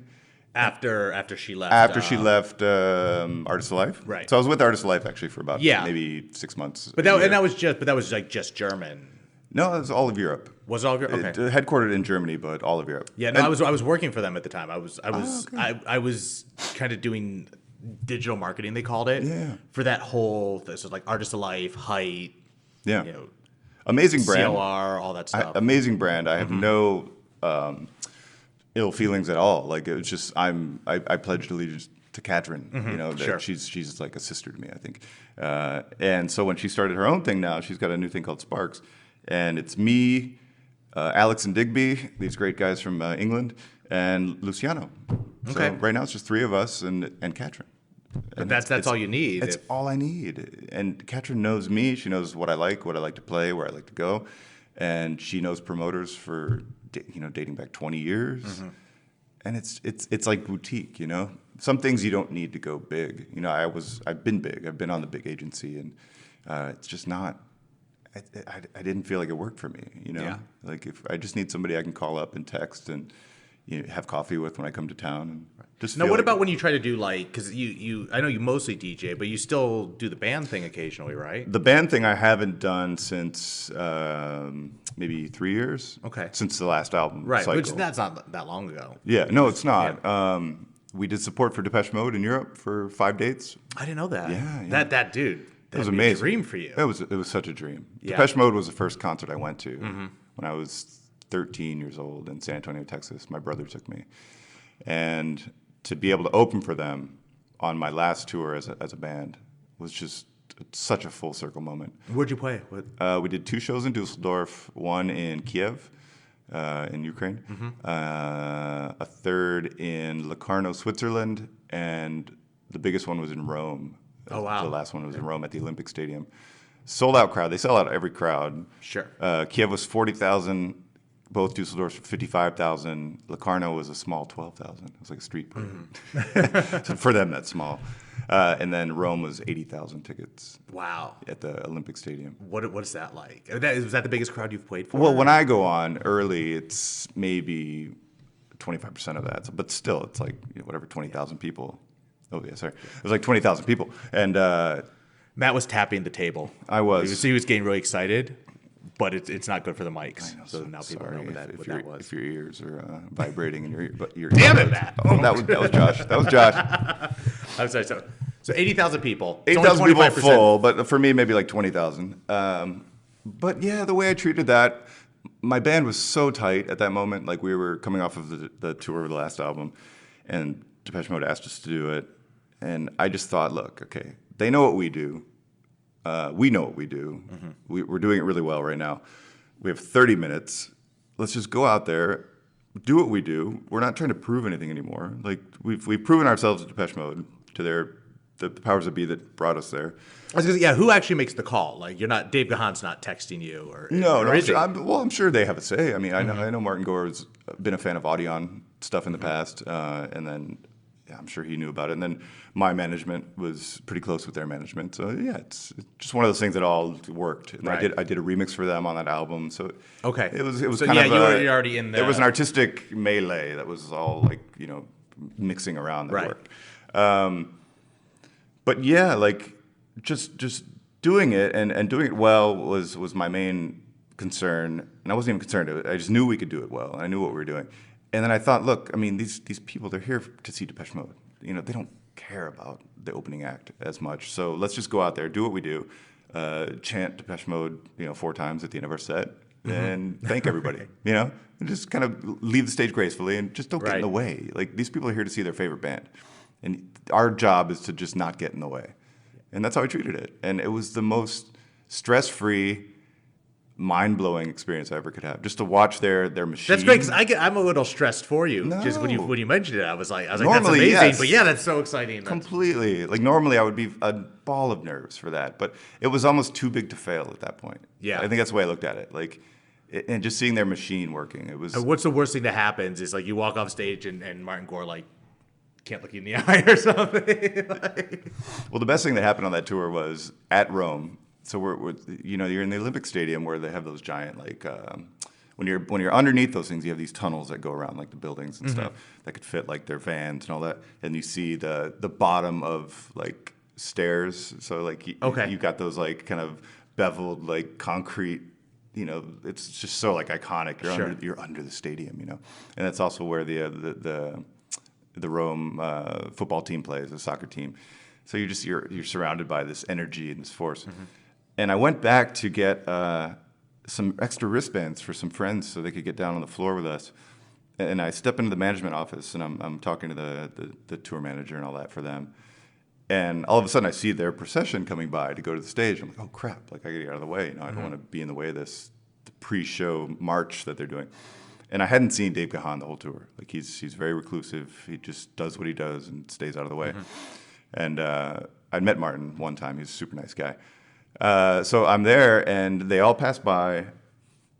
After she left. After she left Artist of Life. Right. So I was with Artist of Life actually for about maybe 6 months. But that was like just German. No, it was all of Europe. Was it all of Europe? Okay. Headquartered in Germany, but all of Europe. Yeah, no, I was working for them at the time. I was kind of doing digital marketing, they called it. Yeah. For that whole, this was like Artist of Life, Height. Yeah. You know, amazing brand. CLR, all that stuff. Amazing brand. I have no ill feelings at all. Like, it was just I pledged allegiance to Katrin. You know, that she's like a sister to me, I think. And so when she started her own thing now, she's got a new thing called Sparks, and it's me, Alex and Digby, these great guys from England, and Luciano. Okay. So right now it's just three of us and Katrin. But that's all you need. It's all I need. And Katrin knows me. She knows what I like to play, where I like to go, and she knows promoters for dating back 20 years. And it's like boutique, you know. Some things you don't need to go big. You know, I've been big. I've been on the big agency, and it's just not. I didn't feel like it worked for me. You know, like if I just need somebody I can call up and text and have coffee with when I come to town. And just now, what about when you try to do because I know you mostly DJ, but you still do the band thing occasionally, right? The band thing I haven't done since maybe 3 years. Okay. Since the last album. Right, cycle. which that's not that long ago. Yeah, no, it's not. Yeah. We did support for Depeche Mode in Europe for 5 dates. I didn't know that. Yeah. That dude. It was amazing. A dream for you. It was such a dream. Yeah. Depeche Mode was the first concert I went to when I was 13 years old in San Antonio, Texas. My brother took me, and to be able to open for them on my last tour as a band was just such a full circle moment. Where'd you play? We did 2 shows in Dusseldorf, one in Kiev, in Ukraine, a third in Locarno, Switzerland, and the biggest one was in Rome. Oh, wow. The last one was in Rome at the Olympic Stadium. Sold out crowd. They sell out every crowd. Sure. Kiev was 40,000. Both Dusseldorf 55,000. Locarno was a small 12,000. It was like a street parade. So for them, that's small. And then Rome was 80,000 tickets. Wow. At the Olympic Stadium. What is that like? Was that the biggest crowd you've played for? Well, when I go on early, it's maybe 25% of that. But still, it's like whatever 20,000 people. Oh yeah, sorry. It was like 20,000 people, and Matt was tapping the table. I was. He was getting really excited. But it's not good for the mics. Know, so now people know what that was. If your ears are vibrating in your ear. Damn it, Matt. Oh, that was Josh. That was Josh. I'm sorry. So 80,000 people. 80,000 people full, but for me, maybe like 20,000. But yeah, the way I treated that, my band was so tight at that moment. Like we were coming off of the tour of the last album, and Depeche Mode asked us to do it. And I just thought, look, okay, they know what we do. We know what we do. We're doing it really well right now. We have 30 minutes. Let's just go out there, do what we do. We're not trying to prove anything anymore. Like we've proven ourselves at Depeche Mode to the powers that be that brought us there. I was gonna say, who actually makes the call? Like you're not Dave Gahan's not texting you or no. Is he? I'm sure they have a say. I mean, I know Martin Gore's been a fan of Audion stuff in the past, and then. I'm sure he knew about it. And then my management was pretty close with their management. So yeah, it's just one of those things that all worked. And right. I did a remix for them on that album. So okay, it was so kind of you're already in there. There was an artistic melee that was all like mixing around that right. worked. But yeah, like just doing it and doing it well was my main concern. And I wasn't even concerned. I just knew we could do it well. And I knew what we were doing. And then I thought, look, I mean, these people, they're here to see Depeche Mode. They don't care about the opening act as much. So let's just go out there, do what we do, chant Depeche Mode, 4 times at the end of our set, and thank everybody, and just kind of leave the stage gracefully and just don't get in the way. Like, these people are here to see their favorite band. And our job is to just not get in the way. And that's how I treated it. And it was the most stress-free, mind-blowing experience I ever could have. Just to watch their machine. That's great because I'm a little stressed for you. No. Just when you mentioned it, I was like, Normally, that's amazing. yes. But yeah, that's so exciting. Completely. Like normally, I would be a ball of nerves for that, but it was almost too big to fail at that point. Yeah, I think that's the way I looked at it. Like, and just seeing their machine working, it was. And what's the worst thing that happens is like you walk off stage and Martin Gore like can't look you in the eye or something. Well, the best thing that happened on that tour was at Rome. So we're you're in the Olympic Stadium where they have those giant when you're underneath those things, you have these tunnels that go around like the buildings and stuff that could fit like their vans and all that, and you see the bottom of like stairs. So like you've got those like kind of beveled like concrete. It's just so like iconic. You're under the stadium, and that's also where the Rome football team plays, the soccer team. So you're surrounded by this energy and this force. And I went back to get some extra wristbands for some friends so they could get down on the floor with us. And I step into the management office, and I'm talking to the tour manager and all that for them. And all of a sudden, I see their procession coming by to go to the stage. I'm like, oh, crap, like I got to get out of the way. I don't want to be in the way of the pre-show march that they're doing. And I hadn't seen Dave Gahan the whole tour. Like he's very reclusive. He just does what he does and stays out of the way. And I'd met Martin one time. He's a super nice guy. So I'm there, and they all pass by,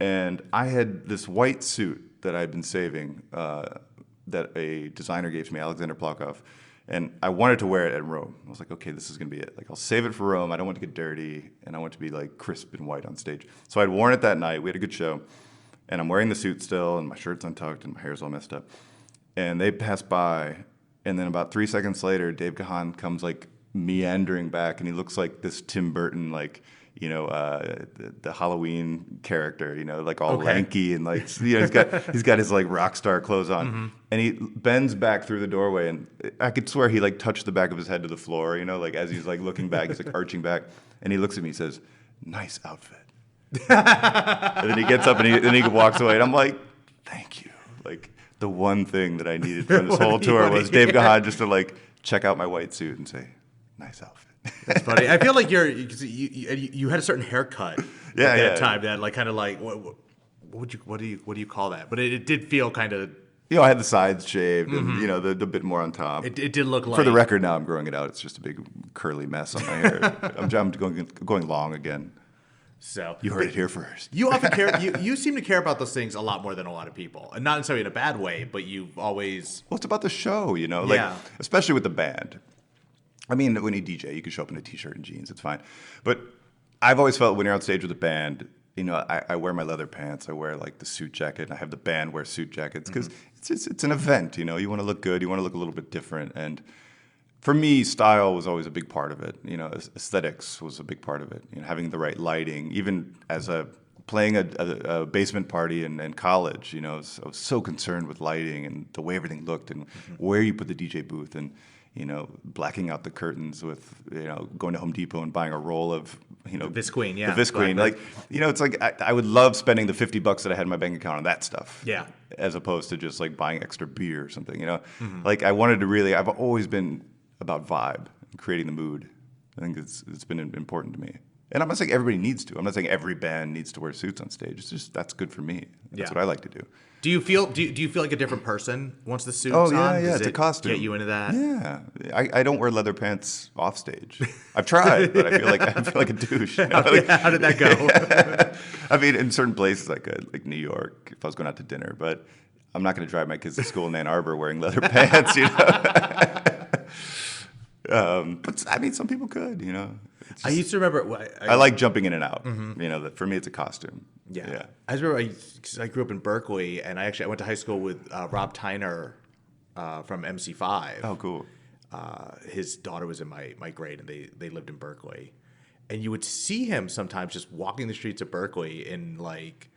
and I had this white suit that I'd been saving that a designer gave to me, Alexander Plakov, and I wanted to wear it at Rome. I was like, okay, this is going to be it. Like, I'll save it for Rome. I don't want to get dirty, and I want to be, like, crisp and white on stage. So I'd worn it that night. We had a good show, and I'm wearing the suit still, and my shirt's untucked, and my hair's all messed up. And they pass by, and then about 3 seconds later, Dave Gahan comes, like, meandering back, and he looks like this Tim Burton, like, the Halloween character, like all lanky and like, he's got his like rock star clothes on, and he bends back through the doorway, and I could swear he like touched the back of his head to the floor, like as he's like looking back, he's like arching back, and he looks at me and says, "Nice outfit." And then he gets up and he walks away, and I'm like, "Thank you." Like the one thing that I needed from this whole tour was Dave Gahan just to like check out my white suit and say, "Nice outfit." That's funny. I feel like you had a certain haircut at that time that like kind of like what do you call that? But it did feel kind of. I had the sides shaved and the bit more on top. It did look like. For the record, now I'm growing it out. It's just a big curly mess on my hair. I'm going long again. So you heard it here first. You often care. You seem to care about those things a lot more than a lot of people, and not necessarily in a bad way. But you've always. Well, it's about the show, like especially with the band. I mean, when you DJ, you can show up in a t-shirt and jeans. It's fine. But I've always felt when you're on stage with a band, I wear my leather pants. I wear like the suit jacket. And I have the band wear suit jackets because it's an event. You want to look good. You want to look a little bit different. And for me, style was always a big part of it. Aesthetics was a big part of it. Having the right lighting. Even as playing a basement party in college, I was so concerned with lighting and the way everything looked and where you put the DJ booth and blacking out the curtains with going to Home Depot and buying a roll of Visqueen, the Visqueen. Like it's like I would love spending the $50 that I had in my bank account on that stuff. Yeah. As opposed to just like buying extra beer or something. Like I wanted to I've always been about vibe and creating the mood. I think it's been important to me. And I'm not saying everybody needs to. I'm not saying every band needs to wear suits on stage. It's just that's good for me. That's what I like to do. Do you feel like a different person once the suit's on? on? It's a costume. Get you into that? Yeah, I don't wear leather pants off stage. I've tried, but I feel like a douche. How did that go? I mean, in certain places I could, like New York, if I was going out to dinner, but I'm not going to drive my kids to school in Ann Arbor wearing leather pants. But I mean, some people could. I used to remember. I like jumping in and out. That for me, it's a costume. Yeah. I remember I grew up in Berkeley, and I went to high school with Rob Tyner from MC5. Oh, cool. His daughter was in my grade, and they lived in Berkeley. And you would see him sometimes just walking the streets of Berkeley in like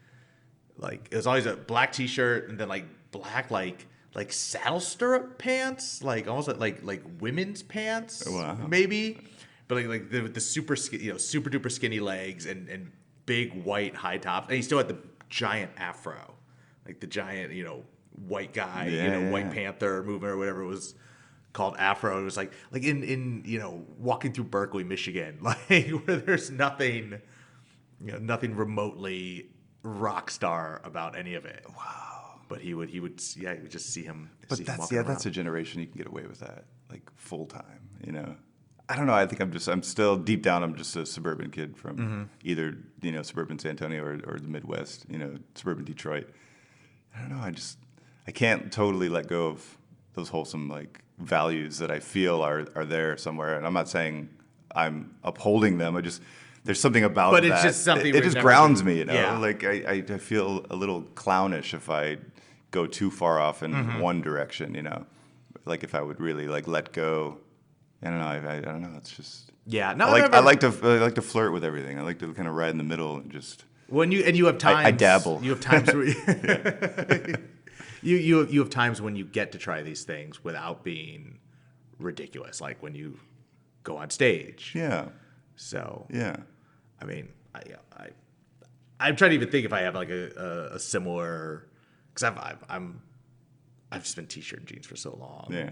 it was always a black T-shirt and then like black like saddle stirrup pants, like almost like women's pants, maybe. But like the super super duper skinny legs and big white high tops, and he still had the giant afro, like the giant white guy, White Panther movement or whatever it was called afro. It was like in walking through Berkeley, Michigan, like where there's nothing remotely rock star about any of it. Wow. But he would just see him. But that's a generation you can get away with that like full time, I don't know. I think I'm still deep down. I'm just a suburban kid from either suburban San Antonio or the Midwest. Suburban Detroit. I don't know. I can't totally let go of those wholesome like values that I feel are there somewhere. And I'm not saying I'm upholding them. There's something about that. But it's just something. It just grounds me. Yeah. Like I feel a little clownish if I go too far off in one direction. Like if I would really like let go. I don't know. I don't know. It's just No, I like to flirt with everything. I like to kind of ride in the middle and just you have times. I dabble. You have times where you have times when you get to try these things without being ridiculous, like when you go on stage. Yeah. So yeah. I mean, I'm trying to even think if I have like a similar, because I've just been t-shirt and jeans for so long. Yeah.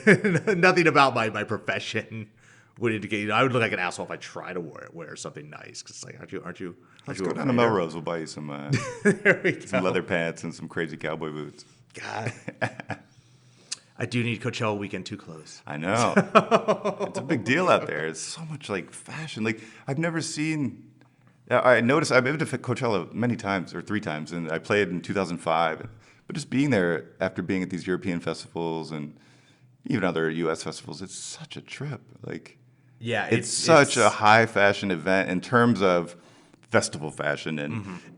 And, nothing about my profession would indicate. I would look like an asshole if I try to wear something nice. Because it's like, aren't you? Let's go down to Melrose. We'll buy you some some leather pants and some crazy cowboy boots. God, I do need Coachella weekend 2 clothes. I know. It's a big deal out there. It's so much like fashion. Like I've never seen. I noticed. I've been to Coachella many times or 3 times, and I played in 2005. But just being there after being at these European festivals and even other U.S. festivals, it's such a trip. Like, it's such a high fashion event in terms of festival fashion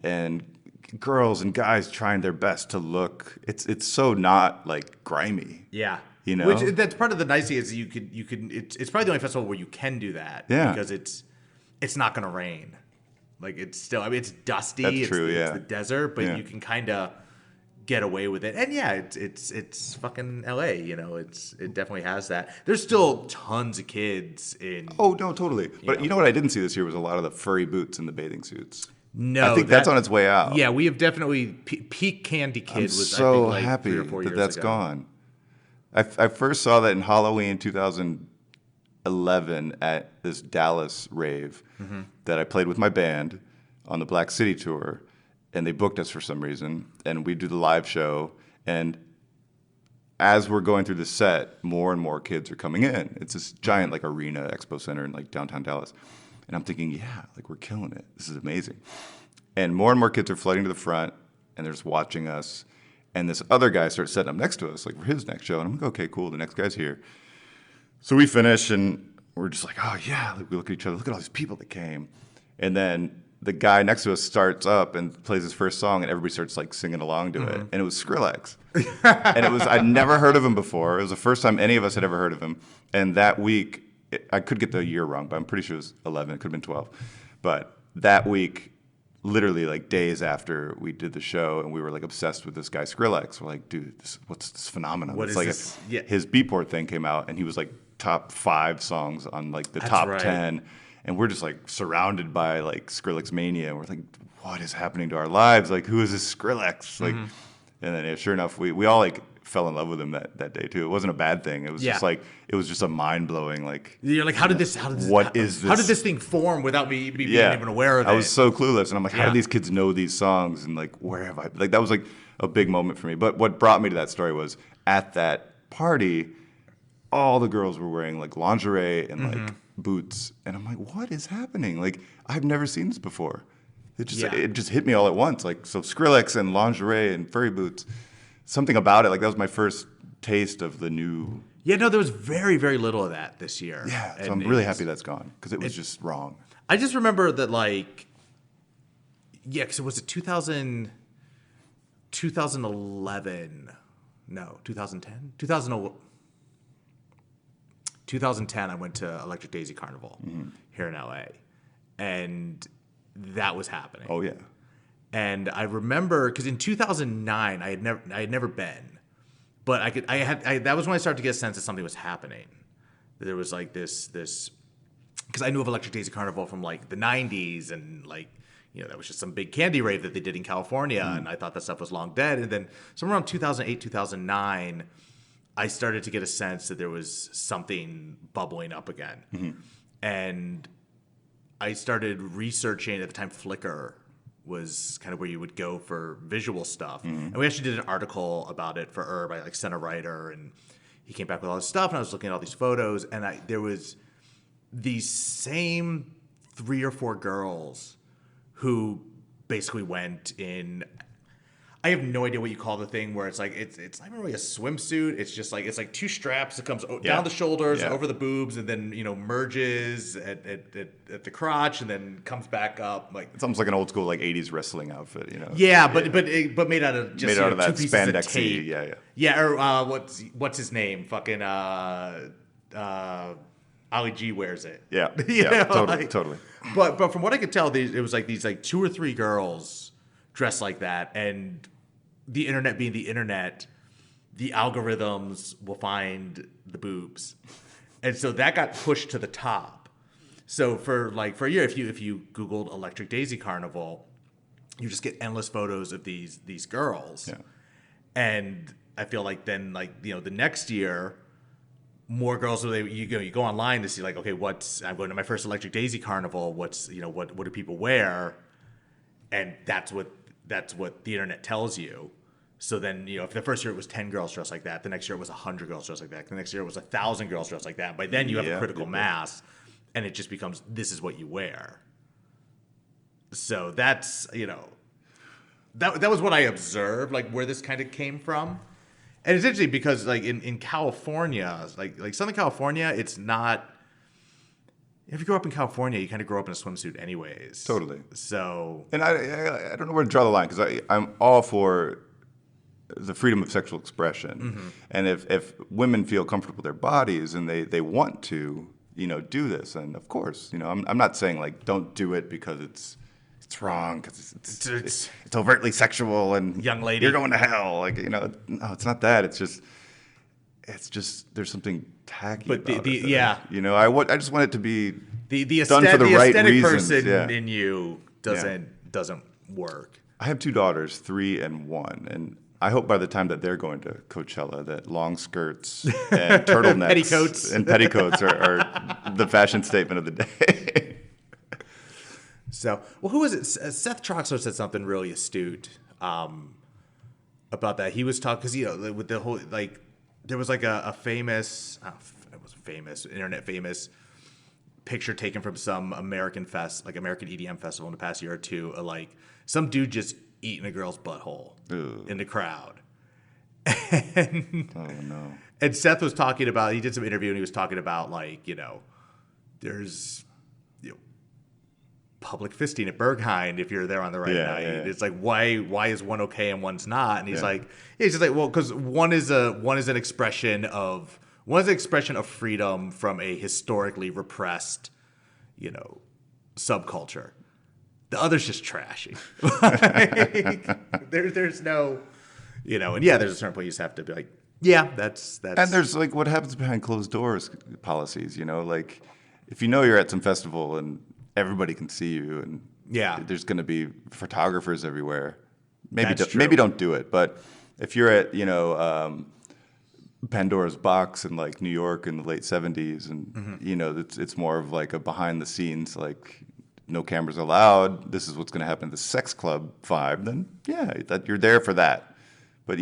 and girls and guys trying their best to look. It's so not like grimy. Yeah, which that's part of the nice thing is you can. It's probably the only festival where you can do that. Yeah, because it's not going to rain. Like it's still. I mean, it's dusty. That's true. It's the desert, but you can kind of get away with it. And it's fucking LA, it definitely has that. There's still tons of kids in. Oh no, totally. But you know what I didn't see this year was a lot of the furry boots and the bathing suits. No, I think that's on its way out. Yeah, we have definitely peak Candy Kid I'm was so I think, like happy 3 or 4 that years that's ago. gone. I first saw that in Halloween 2011 at this Dallas rave that I played with my band on the Black City tour, and they booked us for some reason, and we do the live show, and as we're going through the set, more and more kids are coming in. It's this giant like arena expo center in like downtown Dallas. And I'm thinking, yeah, like we're killing it. This is amazing. And more kids are flooding to the front, and they're just watching us. And this other guy starts setting up next to us, like for his next show. And I'm like, okay, cool, the next guy's here. So we finish, and we're just like, oh yeah. Like we look at each other, look at all these people that came. And then the guy next to us starts up and plays his first song, and everybody starts like singing along to it. And it was Skrillex. And I'd never heard of him before. It was the first time any of us had ever heard of him. And that week, I could get the year wrong, but I'm pretty sure it was 11. It could have been 12. But that week, literally like days after we did the show, and we were like obsessed with this guy Skrillex. We're like, dude, what's this phenomenon? What it's is like this? Yeah. His Beatport thing came out, and he was like top 5 songs on like the top right. 10. And we're just like surrounded by like Skrillex mania. And we're like, what is happening to our lives? Like, who is this Skrillex? Like, and then yeah, sure enough, we all like fell in love with him that day too. It wasn't a bad thing. It was just like, it was just a mind blowing like. You're like, how did this? What is this? How did this thing form without me being even aware of it? I was so clueless, and I'm like, how do these kids know these songs? And like, where have I? Like, that was like a big moment for me. But what brought me to that story was at that party, all the girls were wearing like lingerie and like boots, and I'm like, what is happening? Like, I've never seen this before. It just hit me all at once. Like, so Skrillex and lingerie and furry boots, something about it. Like, that was my first taste of the new. Yeah, no, there was very, very little of that this year. Yeah, so I'm really happy that's gone because it was just wrong. I just remember that, like, because was it 2011? No, 2010? 2010, I went to Electric Daisy Carnival here in LA, and that was happening. Oh, yeah. And I remember, because in 2009, I had never been, but that was when I started to get a sense that something was happening. That there was like this, because I knew of Electric Daisy Carnival from like the 90s, and like, that was just some big candy rave that they did in California, and I thought that stuff was long dead. And then somewhere around 2008, 2009, I started to get a sense that there was something bubbling up again. And I started researching, at the time Flickr was kind of where you would go for visual stuff. And we actually did an article about it for Herb. I like sent a writer, and he came back with all this stuff, and I was looking at all these photos, and there was these same 3 or 4 girls who basically went in. I have no idea what you call the thing where it's like it's not even really a swimsuit. It's just like 2 straps that comes down the shoulders, over the boobs, and then merges at the crotch, and then comes back up. Like, it's almost like an old school like 80s wrestling outfit, Yeah, but made out of just that 2 pieces spandex of tape. Yeah. Or what's his name? Fucking Ali G wears it. Yeah. Totally. But from what I could tell, it was like these 2 or 3 girls dressed like that, and the internet being the internet, the algorithms will find the boobs, and so that got pushed to the top. So for a year, if you Googled Electric Daisy Carnival, you just get endless photos of these girls, and I feel like then the next year, more girls. So you go online to see like, okay, I'm going to my first Electric Daisy Carnival. What do people wear? And that's what the internet tells you. So then, if the first year it was 10 girls dressed like that, the next year it was 100 girls dressed like that, the next year it was 1,000 girls dressed like that. By then you have a critical mass, and it just becomes, this is what you wear. So that's, that was what I observed, like where this kind of came from. And it's interesting because like in California, like Southern California, it's not. If you grow up in California, you kind of grow up in a swimsuit anyways. Totally. So. And I don't know where to draw the line, because I'm all for the freedom of sexual expression. And if women feel comfortable with their bodies and they want to, do this, and of course, I'm not saying like don't do it because it's wrong, because it's overtly sexual and young lady, you're going to hell. Like, no, it's not that. It's just there's something tacky about it. I just want it to be the done for the right aesthetic reasons. person in you doesn't doesn't work. I have 2 daughters, 3 and 1, and I hope by the time that they're going to Coachella that long skirts and turtlenecks and petticoats are the fashion statement of the day. So, well, who was it? Seth Troxler said something really astute about that. He was talking because with the whole there was like a famous, it was famous, internet famous picture taken from some American EDM festival in the past year or two. Some dude just eating a girl's butthole in the crowd. And, Oh no! And Seth was talking about. He did some interview and he was talking about there's public fisting at Berghain if you're there on the right night. Yeah. It's like why is one okay and one's not? And he's just like, well, because one is an expression of freedom from a historically repressed, subculture. The other's just trashy. There's no, and there's a certain point you just have to be like, yeah, that's. And there's what happens behind closed doors policies. If you're at some festival and everybody can see you, and there's going to be photographers everywhere. Maybe don't do it. But if you're at Pandora's Box in New York in the late '70s, and it's more of a behind the scenes no cameras allowed. This is what's going to happen at the sex club vibe. Then that you're there for that. But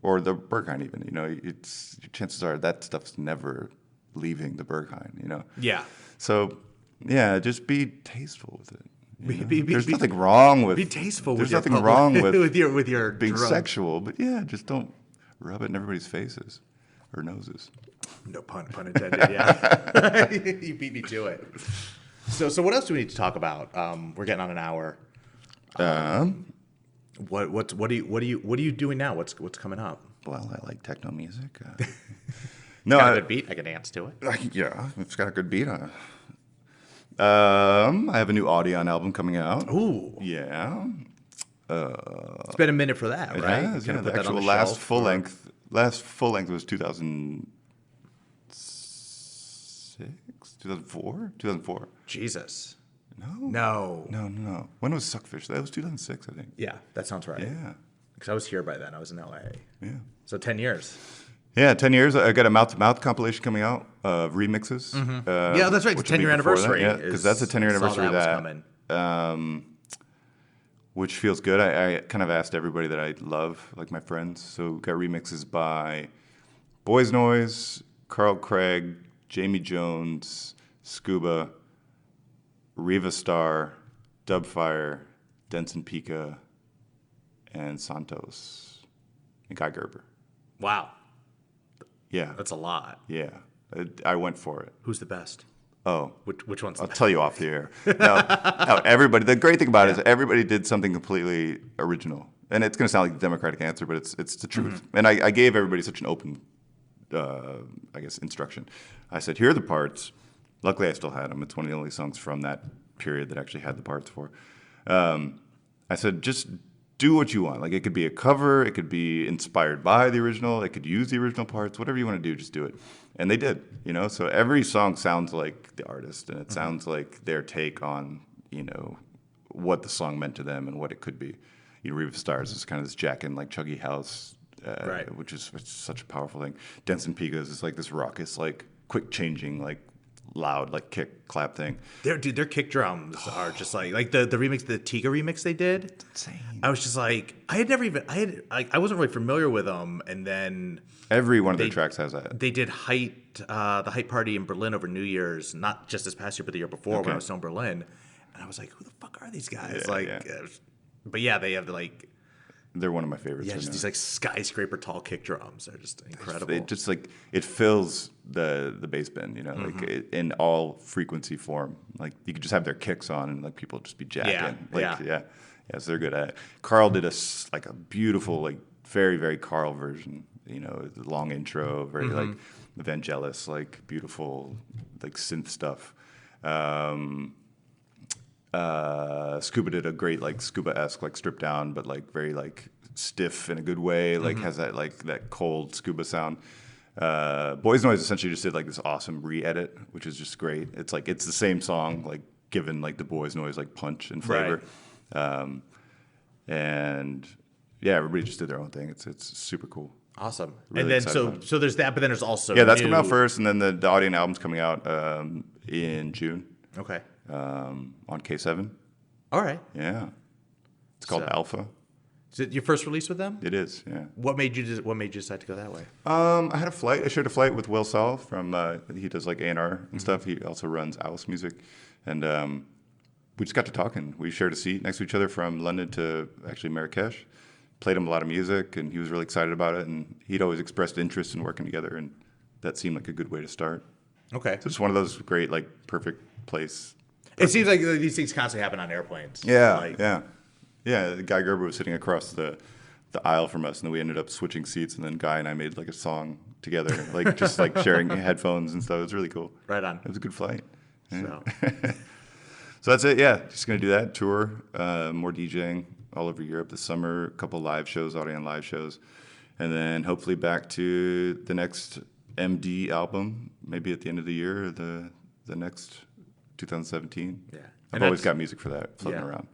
or the Berghain even. It's chances are that stuff's never leaving the Berghain. Yeah. So. Yeah, just be tasteful with it. There's nothing wrong with. Be tasteful. There's nothing wrong with with your being drug. sexual, but just don't rub it in everybody's faces or noses. No pun intended. Yeah, you beat me to it. So what else do we need to talk about? We're getting on an hour. What are you doing now? What's coming up? Well, I like techno music. No, got a good beat. I can dance to it. Yeah, it's got a good beat on it. I have a new Audion album coming out. Ooh. Yeah. It's been a minute for that, right? It has, the actual last full length was 2006, 2004, 2004. Jesus. No. When was Suckfish? That was 2006, I think. Yeah, that sounds right. Yeah. Because I was here by then. I was in LA. Yeah. So 10 years. Yeah, 10 years. I got a mouth-to-mouth compilation coming out of remixes. Mm-hmm. Yeah, that's right. It's 10-year anniversary. Yeah, because that's a 10-year anniversary of that. Which feels good. I kind of asked everybody that I love, my friends. So got remixes by Boys Noise, Carl Craig, Jamie Jones, Scuba, Riva Star, Dubfire, Denson Pika, and Santos, and Guy Gerber. Wow. Yeah. That's a lot. Yeah. I went for it. Who's the best? Oh. Which one's the best? I'll tell you off the air. No, everybody. The great thing about it is everybody did something completely original. And it's going to sound like the Democratic answer, but it's the truth. Mm-hmm. And I gave everybody such an open, instruction. I said, here are the parts. Luckily, I still had them. It's one of the only songs from that period that actually had the parts for. I said, just do what you want. It could be a cover. It could be inspired by the original. It could use the original parts. Whatever you want to do, just do it. And they did, So every song sounds like the artist, and it sounds like their take on, what the song meant to them and what it could be. Riva Stars is kind of this jackin' chuggy house, right. which is such a powerful thing. Denson Pigas is this raucous, quick changing, loud, kick clap thing. Their kick drums are just the remix, the Tiga remix they did. It's insane. I was just I wasn't really familiar with them, and then every one of their tracks has that. They did the Height Party in Berlin over New Year's, not just this past year, but the year before when I was still in Berlin, and I was like, who the fuck are these guys? But yeah, they have they're one of my favorites. Yeah, just these skyscraper tall kick drums. They're just incredible. It just it fills the bass bin, in all frequency form. You could just have their kicks on and people just be jacking. Yeah. So they're good at it. Carl did a beautiful very very Carl version. The long intro, very Vangelis, beautiful synth stuff. Scuba did a great Scuba-esque stripped down but very stiff in a good way, has that that cold Scuba sound. Boys Noise essentially just did this awesome re-edit, which is just great. It's it's the same song given the Boys Noise punch and flavor. And yeah, everybody just did their own thing. It's super cool. Awesome. Really And then excited about it. so there's that, but then there's also Yeah, that's new... coming out first, and then the Audion album's coming out in June Okay. on K7. All right. Yeah, it's called So- Alpha. Is it your first release with them? It is. Yeah. What made you decide to go that way? I had a flight. I shared a flight with Will Saul from. He does like A&R and stuff. He also runs Alice Music, and we just got to talking. We shared a seat next to each other from London to actually Marrakesh. Played him a lot of music, and he was really excited about it. And he'd always expressed interest in working together, and that seemed like a good way to start. Okay. So it's one of those great, like, perfect place. It seems like these things constantly happen on airplanes. Yeah, Like, yeah. The guy Gerber was sitting across the aisle from us, and then we ended up switching seats. And then Guy and I made like a song together, like just like sharing headphones and stuff. It was really cool. Right on. It was a good flight. Yeah. So So that's it. Yeah, just gonna do that tour, more DJing all over Europe this summer. A couple live shows, Audion live shows, and then hopefully back to the next MD album, maybe at the end of the year, the next 2017. Yeah. I've And always that's- got music for that floating yeah. around.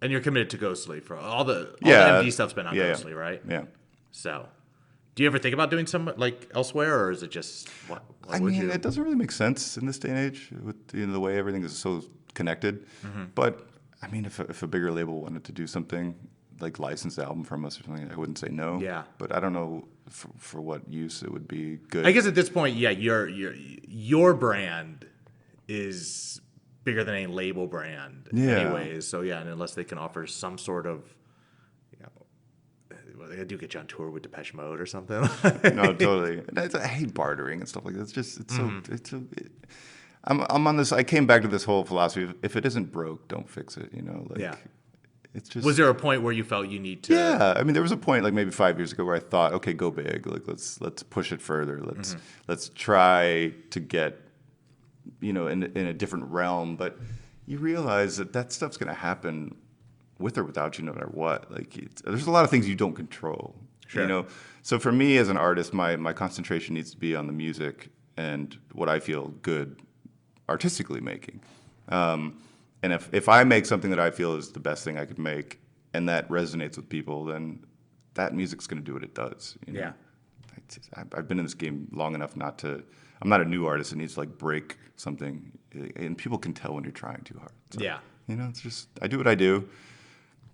And you're committed to Ghostly for all the Yeah. MD stuff's been on Yeah, yeah. Ghostly, right? Yeah. So, do you ever think about doing some like elsewhere, or is it just what I would mean, you? it doesn't really make sense in this day and age with the way everything is so connected. Mm-hmm. But I mean, if a bigger label wanted to do something like license the album from us or something, I wouldn't say no. Yeah. But I don't know for what use it would be good. I guess at this point, yeah, your brand is bigger than any label brand, Yeah. anyways. So yeah, and unless they can offer some sort of, well, they do get you on tour with Depeche Mode or something. No, totally. And I hate bartering and stuff like that. It's just I'm on this. I came back to this whole philosophy: of if it isn't broke, don't fix it. You know, like Yeah. it's just. Was there a point where you felt you need to? Yeah, I mean, there was a point like maybe 5 years ago where I thought, okay, go big. Like let's push it further. Let's try to get, in a different realm. But you realize that stuff's going to happen with or without you, no matter what. Like there's a lot of things you don't control. Sure. So for me as an artist, my concentration needs to be on the music and what I feel good artistically making. And if I make something that I feel is the best thing I could make, and that resonates with people, then that music's going to do what it does. You know? Yeah. I've been in this game long enough not to. I'm not a new artist that needs to like break something, and people can tell when you're trying too hard. So, Yeah. it's just I do what I do.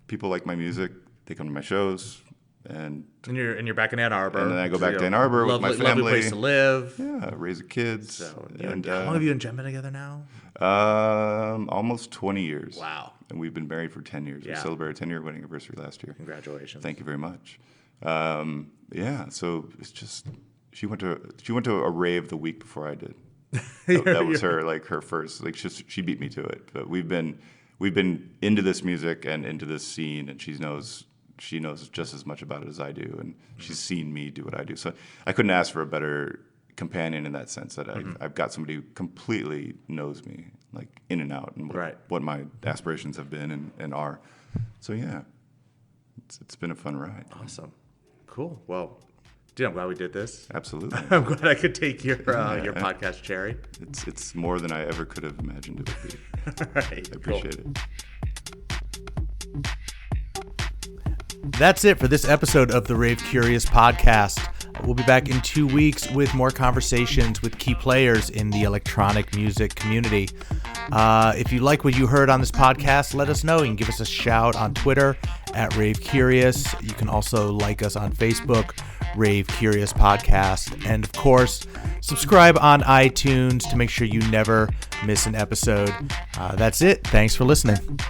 People like my music. They come to my shows, and And you're back in Ann Arbor. And then I go which is, back to Ann Arbor with my lovely family. place to live. yeah, raise the kids. So, and how long have you and Jen been together now? almost 20 years. Wow. And we've been married for 10 years. We Yeah. celebrated our 10-year wedding anniversary last year. Congratulations. Thank you very much. Yeah, so it's just she went to a rave the week before I did. That was her first. Like she beat me to it. But we've been into this music and into this scene, and she knows just as much about it as I do, and she's seen me do what I do. So I couldn't ask for a better companion in that sense. That I've got somebody who completely knows me, like in and out, and what my aspirations have been and are. So yeah, it's been a fun ride. Awesome. Cool. Well, dude, I'm glad we did this. Absolutely. I'm glad I could take your podcast cherry. It's more than I ever could have imagined it would be. All right, I appreciate it. That's it for this episode of the Rave Curious podcast. We'll be back in 2 weeks with more conversations with key players in the electronic music community. If you like what you heard on this podcast, let us know. You can give us a shout on Twitter at Rave Curious. You can also like us on Facebook, Rave Curious Podcast. And of course, subscribe on iTunes to make sure you never miss an episode. That's it. Thanks for listening.